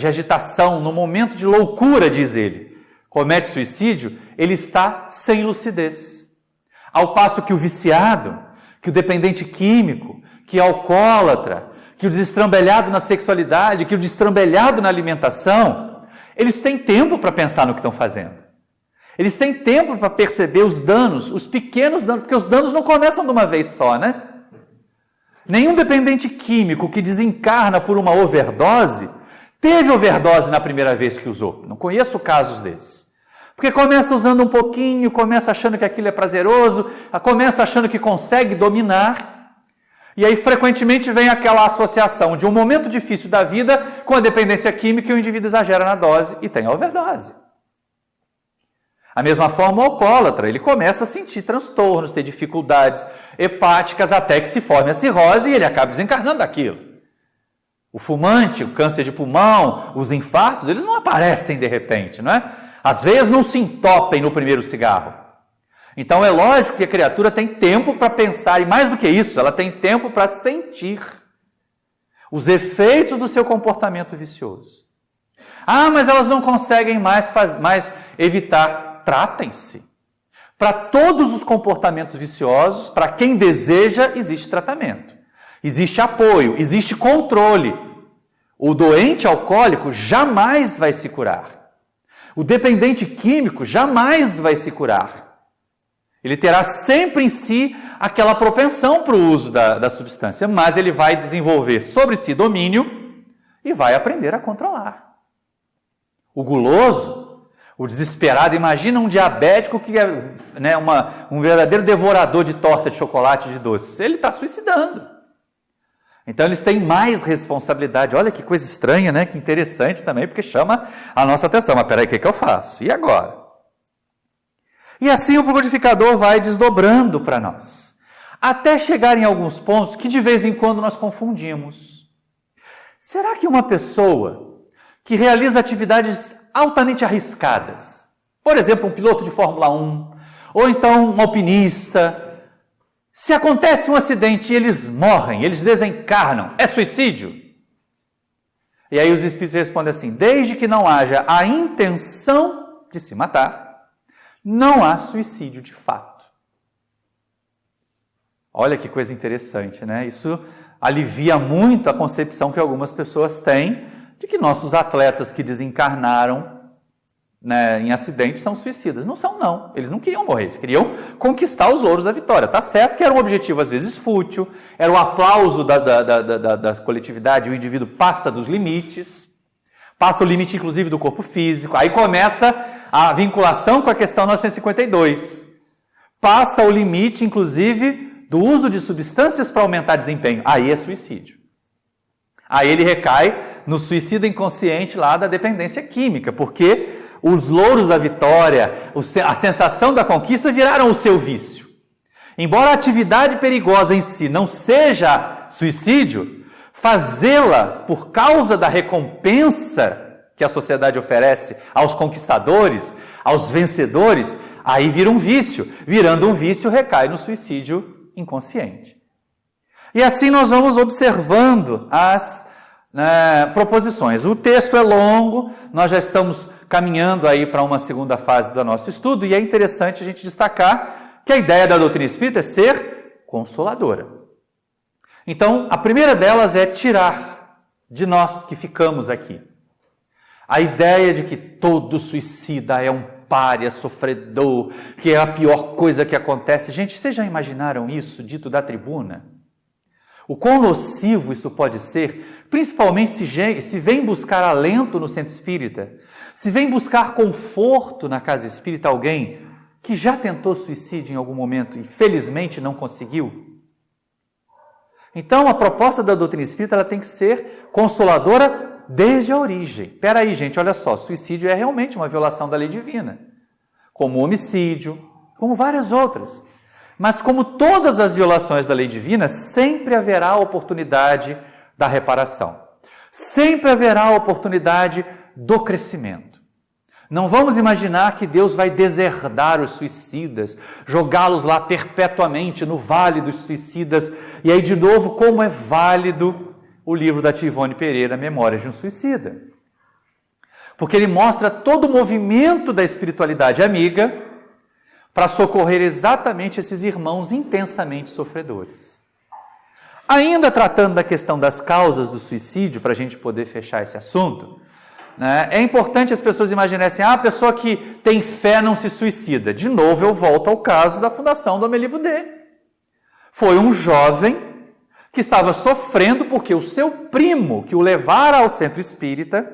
agitação, no momento de loucura, diz ele, comete suicídio, ele está sem lucidez. Ao passo que o viciado, que o dependente químico, que o alcoólatra, que o destrambelhado na sexualidade, que o destrambelhado na alimentação, eles têm tempo para pensar no que estão fazendo. Eles têm tempo para perceber os danos, os pequenos danos, porque os danos não começam de uma vez só, né? Nenhum dependente químico que desencarna por uma overdose, teve overdose na primeira vez que usou. Não conheço casos desses. Porque começa usando um pouquinho, começa achando que aquilo é prazeroso, começa achando que consegue dominar, e aí frequentemente vem aquela associação de um momento difícil da vida com a dependência química e o indivíduo exagera na dose e tem a overdose. A mesma forma o alcoólatra, ele começa a sentir transtornos, ter dificuldades hepáticas até que se forme a cirrose e ele acaba desencarnando daquilo. O fumante, o câncer de pulmão, os infartos, eles não aparecem de repente, não é? As veias não se entopem no primeiro cigarro. Então é lógico que a criatura tem tempo para pensar, e mais do que isso, ela tem tempo para sentir os efeitos do seu comportamento vicioso. Ah, mas elas não conseguem mais evitar. Tratem-se. Para todos os comportamentos viciosos, para quem deseja, existe tratamento. Existe apoio, existe controle. O doente alcoólico jamais vai se curar. O dependente químico jamais vai se curar. Ele terá sempre em si aquela propensão para o uso da substância, mas ele vai desenvolver sobre si domínio e vai aprender a controlar. O guloso, o desesperado, imagina um diabético que é, né, um verdadeiro devorador de torta de chocolate e de doces. Ele está suicidando. Então eles têm mais responsabilidade. Olha que coisa estranha, né? Que interessante também, porque chama a nossa atenção. Mas peraí, o que eu faço? E agora? E assim o codificador vai desdobrando para nós, até chegar em alguns pontos que de vez em quando nós confundimos. Será que uma pessoa que realiza atividades altamente arriscadas, por exemplo, um piloto de Fórmula 1, ou então um alpinista, se acontece um acidente e eles morrem, eles desencarnam, é suicídio? E aí os espíritos respondem assim, desde que não haja a intenção de se matar, não há suicídio de fato. Olha que coisa interessante, né? Isso alivia muito a concepção que algumas pessoas têm de que nossos atletas que desencarnaram, né, em acidentes são suicidas. Não são, não. Eles não queriam morrer, eles queriam conquistar os louros da vitória. Tá certo que era um objetivo às vezes fútil, era o aplauso da coletividade, o indivíduo passa dos limites, passa o limite inclusive do corpo físico, aí começa a vinculação com a questão 952. Passa o limite inclusive do uso de substâncias para aumentar desempenho. Aí é suicídio. Aí ele recai no suicídio inconsciente lá da dependência química, porque os louros da vitória, a sensação da conquista viraram o seu vício. Embora a atividade perigosa em si não seja suicídio, fazê-la por causa da recompensa que a sociedade oferece aos conquistadores, aos vencedores, aí vira um vício. Virando um vício, recai no suicídio inconsciente. E assim nós vamos observando as proposições. O texto é longo, nós já estamos caminhando aí para uma segunda fase do nosso estudo, e é interessante a gente destacar que a ideia da doutrina espírita é ser consoladora. Então, a primeira delas é tirar de nós que ficamos aqui a ideia de que todo suicida é um pária, sofredor, que é a pior coisa que acontece. Gente, vocês já imaginaram isso dito da tribuna? O quão nocivo isso pode ser, principalmente se vem buscar alento no centro espírita, se vem buscar conforto na casa espírita alguém que já tentou suicídio em algum momento e felizmente não conseguiu. Então, a proposta da doutrina espírita ela tem que ser consoladora desde a origem. Espera aí, gente, olha só, suicídio é realmente uma violação da lei divina, como homicídio, como várias outras. Mas como todas as violações da lei divina, sempre haverá a oportunidade da reparação. Sempre haverá a oportunidade do crescimento. Não vamos imaginar que Deus vai deserdar os suicidas, jogá-los lá perpetuamente no vale dos suicidas. E aí, de novo, como é válido o livro da Tia Ivone Pereira, Memórias de um Suicida. Porque ele mostra todo o movimento da espiritualidade amiga para socorrer exatamente esses irmãos intensamente sofredores. Ainda tratando da questão das causas do suicídio, para a gente poder fechar esse assunto, né, é importante as pessoas imaginarem assim, a pessoa que tem fé não se suicida. De novo, eu volto ao caso da Fundação do Amélie Boudet. Foi um jovem que estava sofrendo porque o seu primo, que o levara ao centro espírita,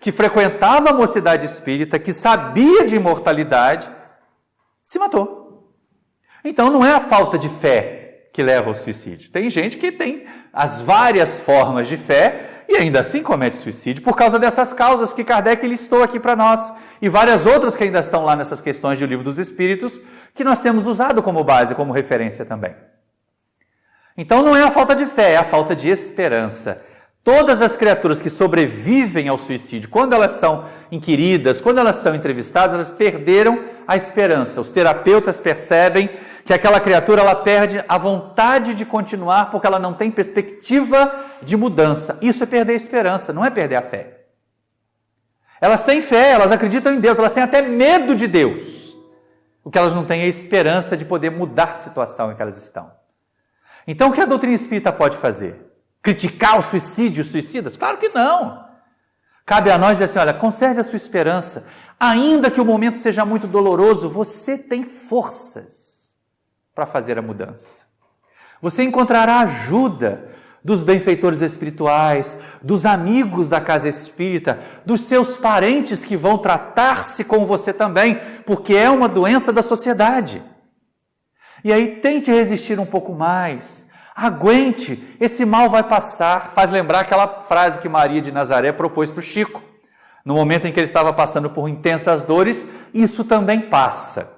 que frequentava a mocidade espírita, que sabia de imortalidade, se matou. Então não é a falta de fé que leva ao suicídio. Tem gente que tem as várias formas de fé e ainda assim comete suicídio por causa dessas causas que Kardec listou aqui para nós e várias outras que ainda estão lá nessas questões do Livro dos Espíritos que nós temos usado como base, como referência também. Então não é a falta de fé, é a falta de esperança. Todas as criaturas que sobrevivem ao suicídio, quando elas são inquiridas, quando elas são entrevistadas, elas perderam a esperança. Os terapeutas percebem que aquela criatura ela perde a vontade de continuar porque ela não tem perspectiva de mudança. Isso é perder a esperança, não é perder a fé. Elas têm fé, elas acreditam em Deus, elas têm até medo de Deus. O que elas não têm é a esperança de poder mudar a situação em que elas estão. Então o que a doutrina espírita pode fazer? Criticar o suicídio, os suicidas? Claro que não. Cabe a nós dizer assim, olha, conserve a sua esperança. Ainda que o momento seja muito doloroso, você tem forças para fazer a mudança. Você encontrará ajuda dos benfeitores espirituais, dos amigos da casa espírita, dos seus parentes que vão tratar-se com você também, porque é uma doença da sociedade. E aí tente resistir um pouco mais. Aguente, esse mal vai passar. Faz lembrar aquela frase que Maria de Nazaré propôs para o Chico. No momento em que ele estava passando por intensas dores, isso também passa.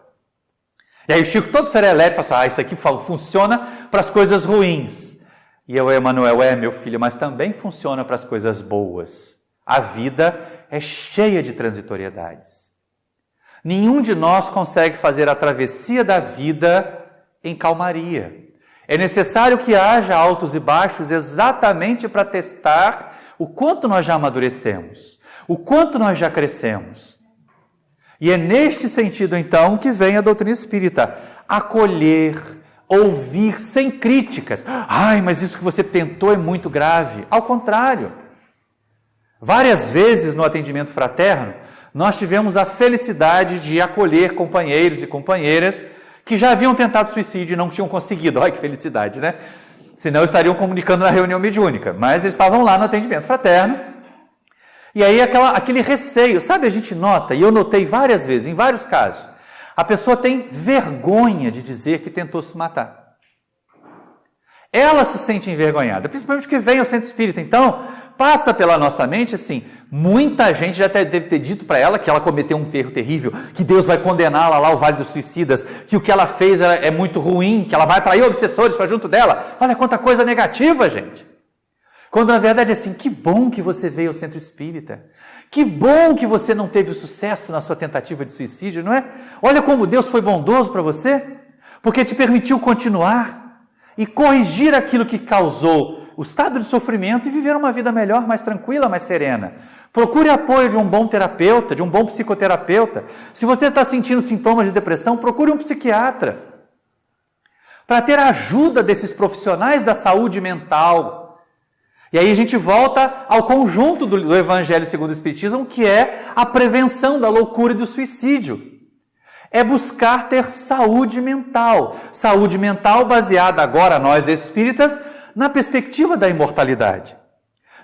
E aí o Chico todo serelepe fala assim, isso aqui funciona para as coisas ruins. E eu, Emmanuel, meu filho, mas também funciona para as coisas boas. A vida é cheia de transitoriedades. Nenhum de nós consegue fazer a travessia da vida em calmaria. É necessário que haja altos e baixos exatamente para testar o quanto nós já amadurecemos, o quanto nós já crescemos. E é neste sentido, então, que vem a doutrina espírita. Acolher, ouvir sem críticas. Ai, mas isso que você tentou é muito grave. Ao contrário. Várias vezes no atendimento fraterno, nós tivemos a felicidade de acolher companheiros e companheiras que já haviam tentado suicídio e não tinham conseguido. Olha que felicidade, né? Senão estariam comunicando na reunião mediúnica. Mas eles estavam lá no atendimento fraterno. E aí aquele receio, sabe, a gente nota, e eu notei várias vezes, em vários casos, a pessoa tem vergonha de dizer que tentou se matar. Ela se sente envergonhada, principalmente porque vem ao centro espírita. Então, passa pela nossa mente assim, muita gente já deve ter dito para ela que ela cometeu um erro terrível, que Deus vai condená-la lá ao Vale dos Suicidas, que o que ela fez é muito ruim, que ela vai atrair obsessores para junto dela. Olha quanta coisa negativa, gente. Quando na verdade é assim, que bom que você veio ao centro espírita, que bom que você não teve sucesso na sua tentativa de suicídio, não é? Olha como Deus foi bondoso para você, porque te permitiu continuar. e corrigir aquilo que causou o estado de sofrimento e viver uma vida melhor, mais tranquila, mais serena. Procure apoio de um bom terapeuta, de um bom psicoterapeuta. Se você está sentindo sintomas de depressão, procure um psiquiatra. Para ter a ajuda desses profissionais da saúde mental. E aí a gente volta ao conjunto do Evangelho segundo o Espiritismo, que é a prevenção da loucura e do suicídio. É buscar ter saúde mental. Saúde mental baseada agora, nós espíritas, na perspectiva da imortalidade.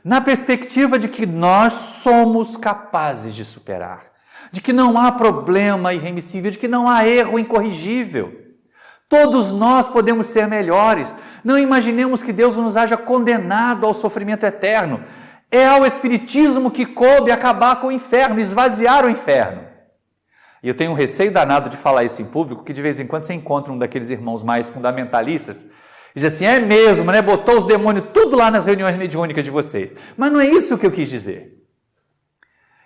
Na perspectiva de que nós somos capazes de superar. De que não há problema irremissível, de que não há erro incorrigível. Todos nós podemos ser melhores. Não imaginemos que Deus nos haja condenado ao sofrimento eterno. É ao Espiritismo que coube acabar com o inferno, esvaziar o inferno. E eu tenho um receio danado de falar isso em público, que de vez em quando você encontra um daqueles irmãos mais fundamentalistas e diz assim, é mesmo, né? Botou os demônios tudo lá nas reuniões mediúnicas de vocês. Mas não é isso que eu quis dizer.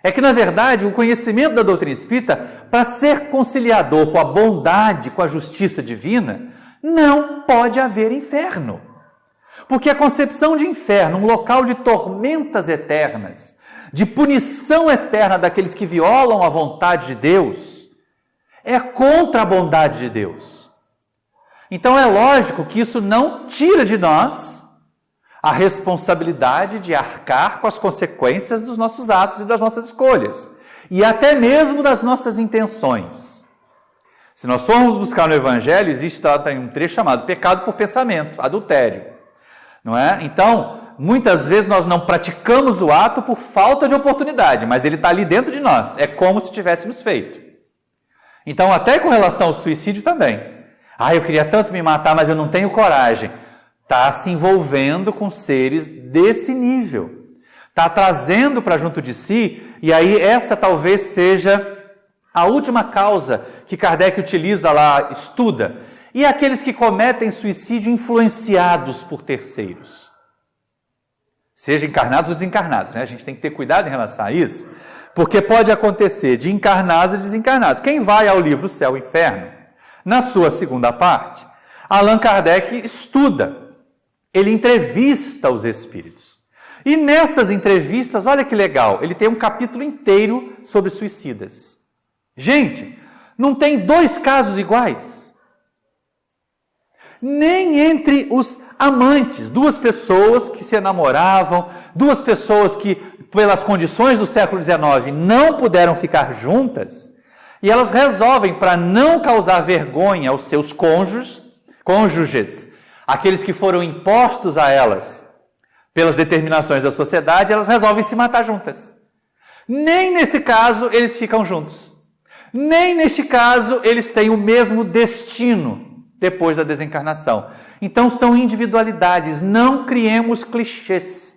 É que, na verdade, o conhecimento da doutrina espírita, para ser conciliador com a bondade, com a justiça divina, não pode haver inferno. Porque a concepção de inferno, um local de tormentas eternas, de punição eterna daqueles que violam a vontade de Deus, é contra a bondade de Deus. Então é lógico que isso não tira de nós a responsabilidade de arcar com as consequências dos nossos atos e das nossas escolhas, e até mesmo das nossas intenções. Se nós formos buscar no Evangelho, existe um trecho chamado pecado por pensamento, adultério, não é? Então, muitas vezes nós não praticamos o ato por falta de oportunidade, mas ele está ali dentro de nós, é como se tivéssemos feito. Então, até com relação ao suicídio também. Eu queria tanto me matar, mas eu não tenho coragem. Está se envolvendo com seres desse nível. Está trazendo para junto de si, e aí essa talvez seja a última causa que Kardec utiliza lá, estuda. E aqueles que cometem suicídio influenciados por terceiros. Seja encarnados ou desencarnados, né? A gente tem que ter cuidado em relação a isso, porque pode acontecer de encarnados e desencarnados. Quem vai ao livro Céu e Inferno, na sua segunda parte, Allan Kardec estuda. Ele entrevista os espíritos. E nessas entrevistas, olha que legal, ele tem um capítulo inteiro sobre suicidas. Gente, não tem dois casos iguais. Nem entre os amantes, duas pessoas que se namoravam, duas pessoas que, pelas condições do século XIX, não puderam ficar juntas, e elas resolvem, para não causar vergonha aos seus cônjuges, aqueles que foram impostos a elas pelas determinações da sociedade, elas resolvem se matar juntas. Nem nesse caso eles ficam juntos. Nem neste caso eles têm o mesmo destino depois da desencarnação. Então são individualidades, não criemos clichês.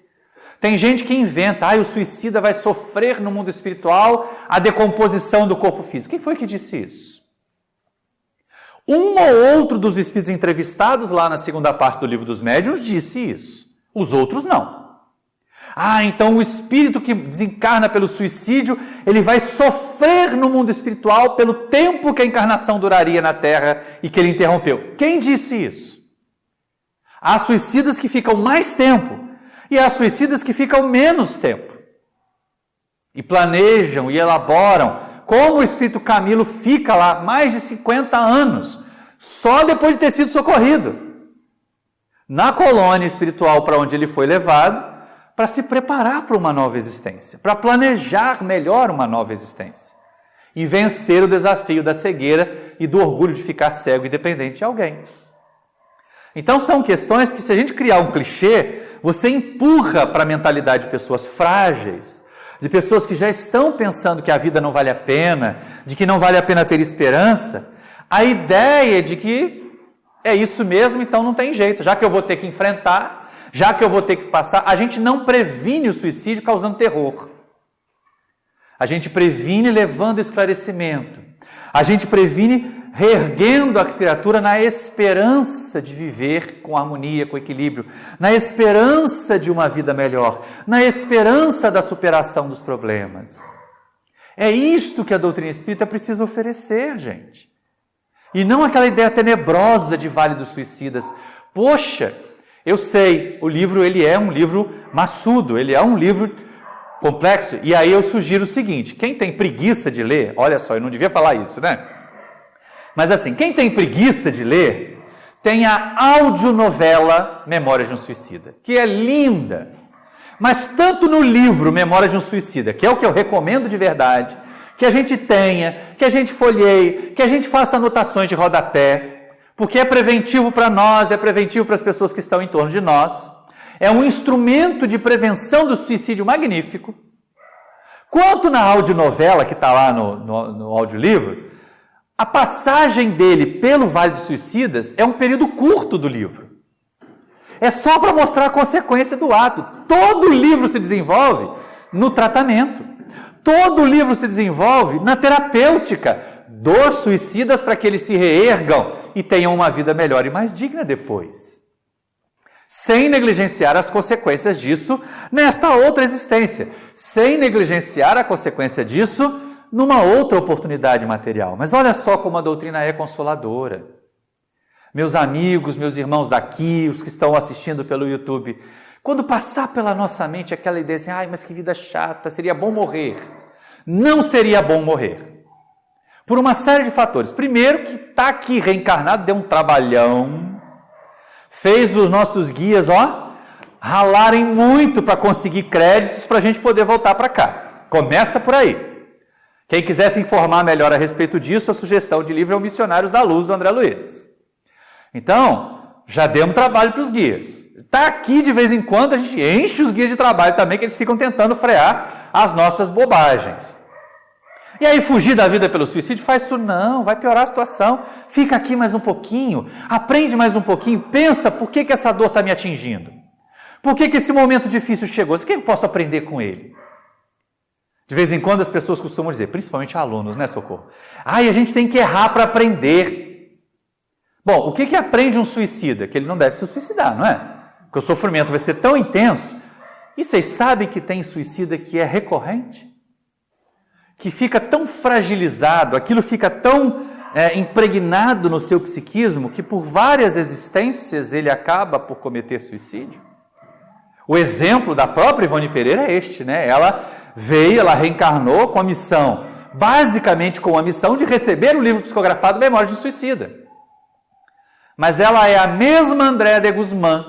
Tem gente que inventa, o suicida vai sofrer no mundo espiritual a decomposição do corpo físico. Quem foi que disse isso? Um ou outro dos espíritos entrevistados lá na segunda parte do Livro dos Médiuns disse isso. Os outros não. Então o espírito que desencarna pelo suicídio, ele vai sofrer no mundo espiritual pelo tempo que a encarnação duraria na Terra e que ele interrompeu. Quem disse isso? Há suicidas que ficam mais tempo e há suicidas que ficam menos tempo. E planejam e elaboram. Como o espírito Camilo fica lá mais de 50 anos, só depois de ter sido socorrido, na colônia espiritual para onde ele foi levado, para se preparar para uma nova existência, para planejar melhor uma nova existência, e vencer o desafio da cegueira e do orgulho de ficar cego e dependente de alguém. Então são questões que, se a gente criar um clichê, você empurra para a mentalidade de pessoas frágeis, de pessoas que já estão pensando que a vida não vale a pena, de que não vale a pena ter esperança, a ideia de que é isso mesmo, então não tem jeito, já que eu vou ter que enfrentar, já que eu vou ter que passar, a gente não previne o suicídio causando terror. A gente previne levando esclarecimento. A gente previne reerguendo a criatura na esperança de viver com harmonia, com equilíbrio, na esperança de uma vida melhor, na esperança da superação dos problemas. É isto que a doutrina espírita precisa oferecer, gente. E não aquela ideia tenebrosa de Vale dos Suicidas. Poxa, eu sei, o livro ele é um livro maçudo, ele é um livro complexo. E aí eu sugiro o seguinte, quem tem preguiça de ler, olha só, eu não devia falar isso, né? Mas assim, quem tem preguiça de ler, tem a audionovela Memórias de um Suicida, que é linda. Mas tanto no livro Memórias de um Suicida, que é o que eu recomendo de verdade, que a gente tenha, que a gente folheie, que a gente faça anotações de rodapé, porque é preventivo para nós, é preventivo para as pessoas que estão em torno de nós, é um instrumento de prevenção do suicídio magnífico. Quanto na audionovela, que está lá no audiolivro, a passagem dele pelo Vale dos Suicidas é um período curto do livro. É só para mostrar a consequência do ato. Todo o livro se desenvolve no tratamento. Todo o livro se desenvolve na terapêutica dos suicidas para que eles se reergam e tenham uma vida melhor e mais digna depois. Sem negligenciar as consequências disso nesta outra existência. Sem negligenciar a consequência disso numa outra oportunidade material. Mas olha só como a doutrina é consoladora. Meus amigos, meus irmãos daqui, os que estão assistindo pelo YouTube, quando passar pela nossa mente aquela ideia assim, ai, mas que vida chata, seria bom morrer. Não seria bom morrer. Por uma série de fatores. Primeiro, que está aqui reencarnado, deu um trabalhão, fez os nossos guias, ralarem muito para conseguir créditos para a gente poder voltar para cá. Começa por aí. Quem quiser se informar melhor a respeito disso, a sugestão de livro é o Missionários da Luz, do André Luiz. Então, já demos trabalho para os guias. Está aqui, de vez em quando, a gente enche os guias de trabalho também, que eles ficam tentando frear as nossas bobagens. E aí, fugir da vida pelo suicídio faz isso? Não, vai piorar a situação. Fica aqui mais um pouquinho, aprende mais um pouquinho, pensa por que essa dor está me atingindo. Por que esse momento difícil chegou? O que eu posso aprender com ele? De vez em quando as pessoas costumam dizer, principalmente alunos, né, Socorro? A gente tem que errar para aprender. Bom, o que aprende um suicida? Que ele não deve se suicidar, não é? Porque o sofrimento vai ser tão intenso. E vocês sabem que tem suicida que é recorrente? Que fica tão fragilizado, aquilo fica tão impregnado no seu psiquismo, que por várias existências ele acaba por cometer suicídio. O exemplo da própria Ivone Pereira é este, né? Ela reencarnou com a missão, basicamente com a missão de receber o livro psicografado Memórias de um Suicida. Mas ela é a mesma Andréa de Guzmán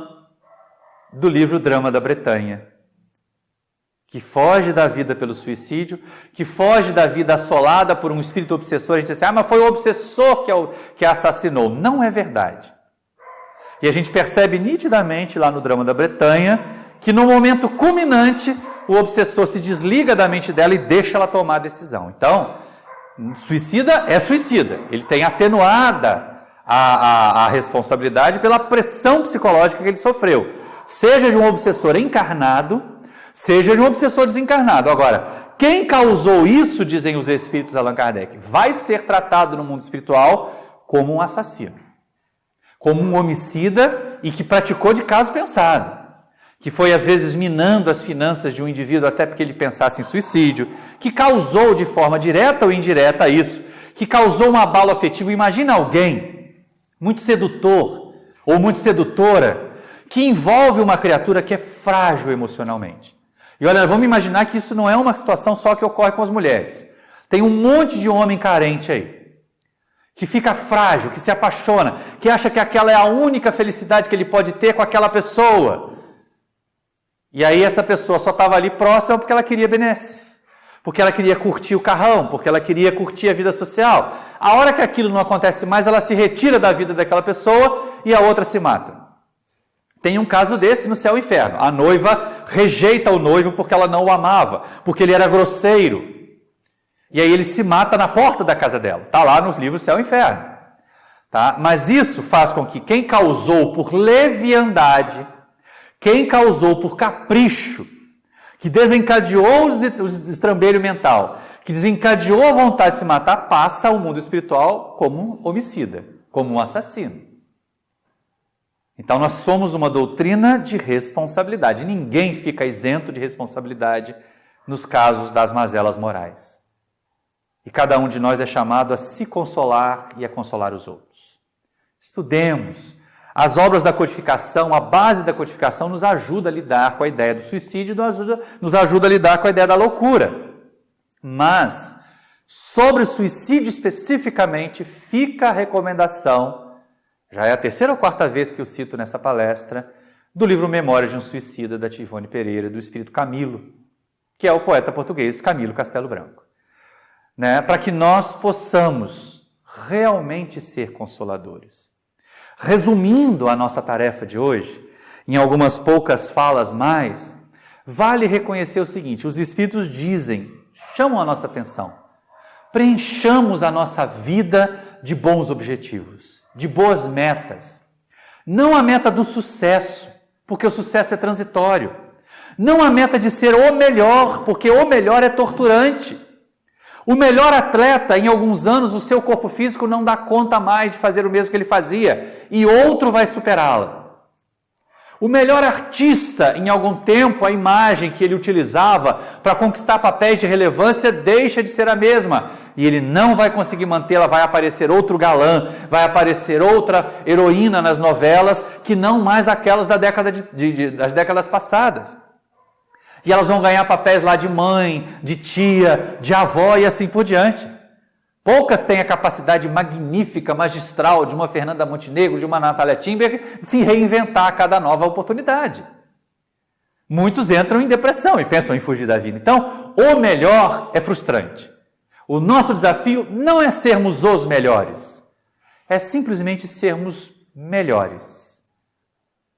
do livro Drama da Bretanha, que foge da vida pelo suicídio, que foge da vida assolada por um espírito obsessor. A gente diz assim, mas foi o obsessor que a assassinou. Não é verdade. E a gente percebe nitidamente lá no Drama da Bretanha que no momento culminante o obsessor se desliga da mente dela e deixa ela tomar a decisão. Então, suicida é suicida. Ele tem atenuada a responsabilidade pela pressão psicológica que ele sofreu. Seja de um obsessor encarnado, seja de um obsessor desencarnado. Agora, quem causou isso, dizem os espíritos Allan Kardec, vai ser tratado no mundo espiritual como um assassino. Como um homicida e que praticou de caso pensado. Que foi às vezes minando as finanças de um indivíduo até porque ele pensasse em suicídio, que causou de forma direta ou indireta isso, que causou um abalo afetivo. Imagina alguém muito sedutor ou muito sedutora que envolve uma criatura que é frágil emocionalmente. E olha, vamos imaginar que isso não é uma situação só que ocorre com as mulheres. Tem um monte de homem carente aí, que fica frágil, que se apaixona, que acha que aquela é a única felicidade que ele pode ter com aquela pessoa. E aí essa pessoa só estava ali próxima porque ela queria benesses, porque ela queria curtir o carrão, porque ela queria curtir a vida social. A hora que aquilo não acontece mais, ela se retira da vida daquela pessoa e a outra se mata. Tem um caso desse no Céu e Inferno. A noiva rejeita o noivo porque ela não o amava, porque ele era grosseiro. E aí ele se mata na porta da casa dela. Está lá nos livros Céu e Inferno. Tá? Mas isso faz com que quem causou por leviandade, quem causou por capricho, que desencadeou o estrambelho mental, que desencadeou a vontade de se matar, passa ao mundo espiritual como um homicida, como um assassino. Então nós somos uma doutrina de responsabilidade. Ninguém fica isento de responsabilidade nos casos das mazelas morais. E cada um de nós é chamado a se consolar e a consolar os outros. Estudemos, As obras da codificação, a base da codificação nos ajuda a lidar com a ideia do suicídio, nos ajuda a lidar com a ideia da loucura. Mas, sobre o suicídio especificamente, fica a recomendação, já é a terceira ou quarta vez que eu cito nessa palestra, do livro Memórias de um Suicida, da tia Ivone Pereira, do espírito Camilo, que é o poeta português Camilo Castelo Branco. Para que nós possamos realmente ser consoladores. Resumindo a nossa tarefa de hoje, em algumas poucas falas mais, vale reconhecer o seguinte: os Espíritos chamam a nossa atenção. Preenchamos a nossa vida de bons objetivos, de boas metas. Não a meta do sucesso, porque o sucesso é transitório. Não a meta de ser o melhor, porque o melhor é torturante. O melhor atleta, em alguns anos, o seu corpo físico não dá conta mais de fazer o mesmo que ele fazia, e outro vai superá-lo. O melhor artista, em algum tempo, a imagem que ele utilizava para conquistar papéis de relevância deixa de ser a mesma, e ele não vai conseguir mantê-la, vai aparecer outro galã, vai aparecer outra heroína nas novelas, que não mais aquelas das décadas passadas. E elas vão ganhar papéis lá de mãe, de tia, de avó e assim por diante. Poucas têm a capacidade magnífica, magistral de uma Fernanda Montenegro, de uma Natália Timber, de se reinventar a cada nova oportunidade. Muitos entram em depressão e pensam em fugir da vida. Então, o melhor é frustrante. O nosso desafio não é sermos os melhores, é simplesmente sermos melhores.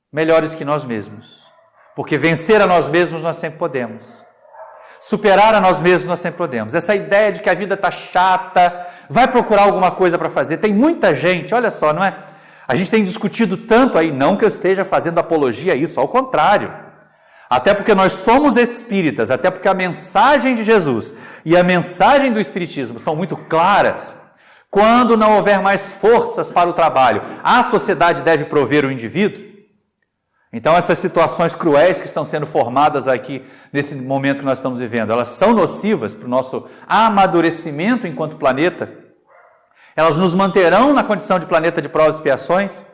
Melhores que nós mesmos. Porque vencer a nós mesmos nós sempre podemos. Superar a nós mesmos nós sempre podemos. Essa ideia de que a vida está chata, vai procurar alguma coisa para fazer. Tem muita gente, olha só, não é? A gente tem discutido tanto aí, não que eu esteja fazendo apologia a isso, ao contrário. Até porque nós somos espíritas, até porque a mensagem de Jesus e a mensagem do Espiritismo são muito claras. Quando não houver mais forças para o trabalho, a sociedade deve prover o indivíduo. Então essas situações cruéis que estão sendo formadas aqui nesse momento que nós estamos vivendo, elas são nocivas para o nosso amadurecimento enquanto planeta. Elas nos manterão na condição de planeta de provas e expiações.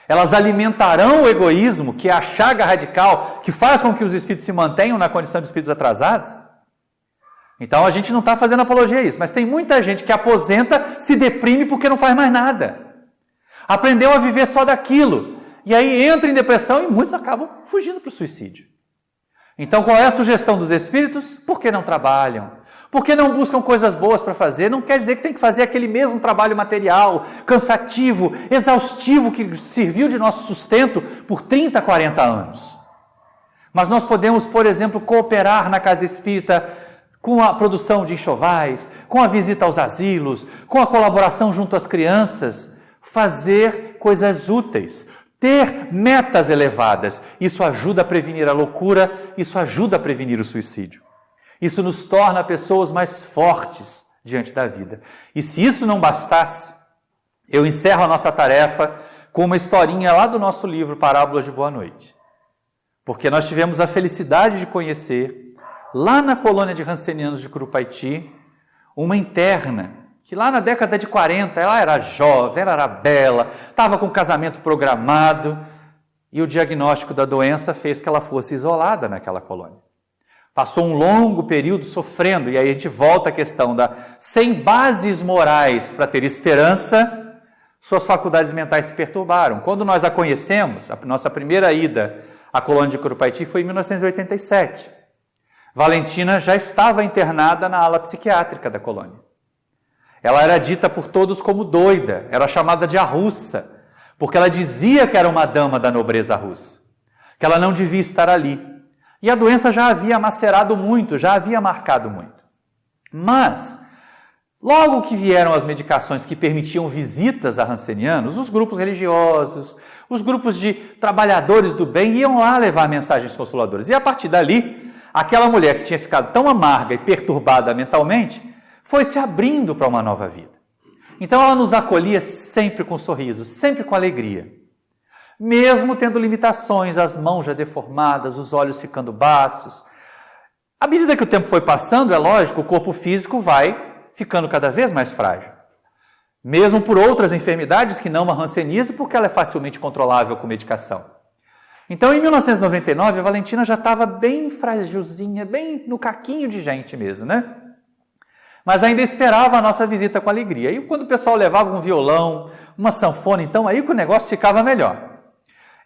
Elas alimentarão o egoísmo, que é a chaga radical que faz com que os espíritos se mantenham na condição de espíritos atrasados. Então a gente não está fazendo apologia a isso, mas tem muita gente que aposenta, se deprime porque não faz mais nada. Aprendeu a viver só daquilo. E aí entra em depressão e muitos acabam fugindo para o suicídio. Então qual é a sugestão dos espíritos? Por que não trabalham? Por que não buscam coisas boas para fazer? Não quer dizer que tem que fazer aquele mesmo trabalho material, cansativo, exaustivo, que serviu de nosso sustento por 30, 40 anos. Mas nós podemos, por exemplo, cooperar na casa espírita com a produção de enxovais, com a visita aos asilos, com a colaboração junto às crianças, fazer coisas úteis. Ter metas elevadas, isso ajuda a prevenir a loucura, isso ajuda a prevenir o suicídio. Isso nos torna pessoas mais fortes diante da vida. E se isso não bastasse, eu encerro a nossa tarefa com uma historinha lá do nosso livro Parábolas de Boa Noite. Porque nós tivemos a felicidade de conhecer, lá na colônia de Rancenianos de Curupaiti, uma interna, que lá na década de 40, ela era jovem, ela era bela, estava com casamento programado, e o diagnóstico da doença fez que ela fosse isolada naquela colônia. Passou um longo período sofrendo, e aí a gente volta à questão da sem bases morais para ter esperança, suas faculdades mentais se perturbaram. Quando nós a conhecemos, a nossa primeira ida à colônia de Curupaiti foi em 1987. Valentina já estava internada na ala psiquiátrica da colônia. Ela era dita por todos como doida, era chamada de a russa, porque ela dizia que era uma dama da nobreza russa, que ela não devia estar ali. E a doença já havia macerado muito, já havia marcado muito. Mas, logo que vieram as medicações que permitiam visitas a rancenianos, os grupos religiosos, os grupos de trabalhadores do bem iam lá levar mensagens consoladoras. E a partir dali, aquela mulher que tinha ficado tão amarga e perturbada mentalmente, foi se abrindo para uma nova vida. Então ela nos acolhia sempre com sorriso, sempre com alegria. Mesmo tendo limitações, as mãos já deformadas, os olhos ficando baços. À medida que o tempo foi passando, é lógico, o corpo físico vai ficando cada vez mais frágil. mesmo por outras enfermidades que não a hanseníase, porque ela é facilmente controlável com medicação. Então, em 1999, a Valentina já estava bem frágilzinha, bem no caquinho de gente mesmo, né? Mas ainda esperava a nossa visita com alegria. E quando o pessoal levava um violão, uma sanfona, então aí que o negócio ficava melhor.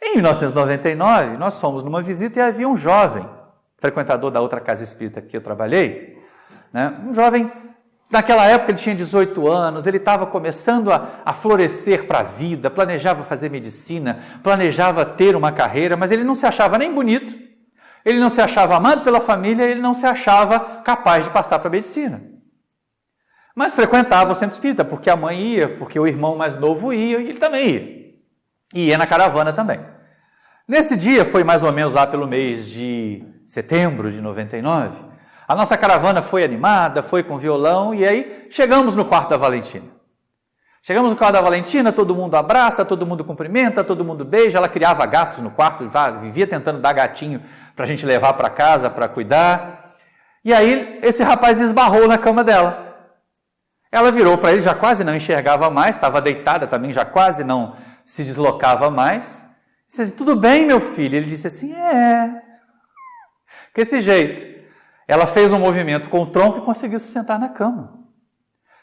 Em 1999, nós fomos numa visita e havia um jovem, frequentador da outra casa espírita que eu trabalhei, né? Um jovem, naquela época ele tinha 18 anos, ele estava começando a florescer para a vida, planejava fazer medicina, planejava ter uma carreira, mas ele não se achava nem bonito, ele não se achava amado pela família, ele não se achava capaz de passar para a medicina. Mas frequentava o centro espírita, porque a mãe ia, porque o irmão mais novo ia, e ele também ia. E ia na caravana também. Nesse dia, foi mais ou menos lá pelo mês de setembro de 99, a nossa caravana foi animada, foi com violão, e aí chegamos no quarto da Valentina. Chegamos no quarto da Valentina, todo mundo abraça, todo mundo cumprimenta, todo mundo beija, ela criava gatos no quarto, vivia tentando dar gatinho para a gente levar para casa, para cuidar. E aí esse rapaz esbarrou na cama dela. Ela virou para ele, já quase não enxergava mais, estava deitada também, já quase não se deslocava mais. Disse assim, tudo bem, meu filho? Ele disse assim, Desse jeito. Ela fez um movimento com o tronco e conseguiu se sentar na cama.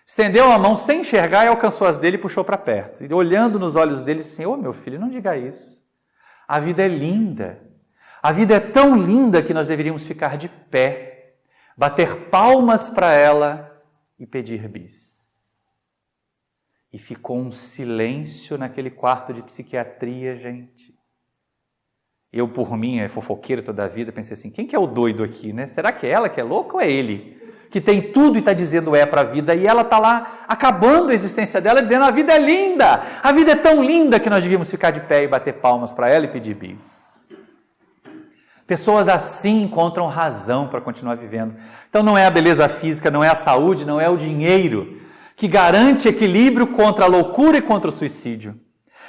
Estendeu a mão sem enxergar e alcançou as dele e puxou para perto. E olhando nos olhos dele, disse assim, meu filho, não diga isso. A vida é linda. A vida é tão linda que nós deveríamos ficar de pé, bater palmas para ela e pedir bis. E ficou um silêncio naquele quarto de psiquiatria, gente. Eu, por mim, fofoqueiro toda a vida, pensei assim, quem que é o doido aqui, né? Será que é ela que é louca ou é ele? Que tem tudo e está dizendo para a vida, e ela está lá acabando a existência dela, dizendo a vida é linda, a vida é tão linda que nós devíamos ficar de pé e bater palmas para ela e pedir bis. Pessoas assim encontram razão para continuar vivendo. Então não é a beleza física, não é a saúde, não é o dinheiro que garante equilíbrio contra a loucura e contra o suicídio.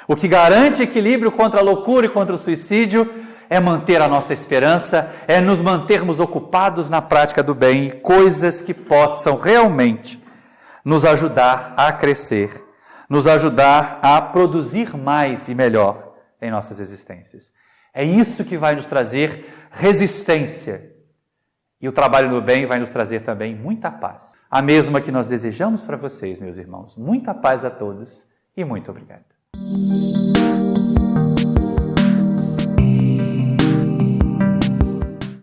O que garante equilíbrio contra a loucura e contra o suicídio é manter a nossa esperança, é nos mantermos ocupados na prática do bem e coisas que possam realmente nos ajudar a crescer, nos ajudar a produzir mais e melhor em nossas existências. É isso que vai nos trazer resistência. E o trabalho no bem vai nos trazer também muita paz. A mesma que nós desejamos para vocês, meus irmãos. Muita paz a todos e muito obrigado.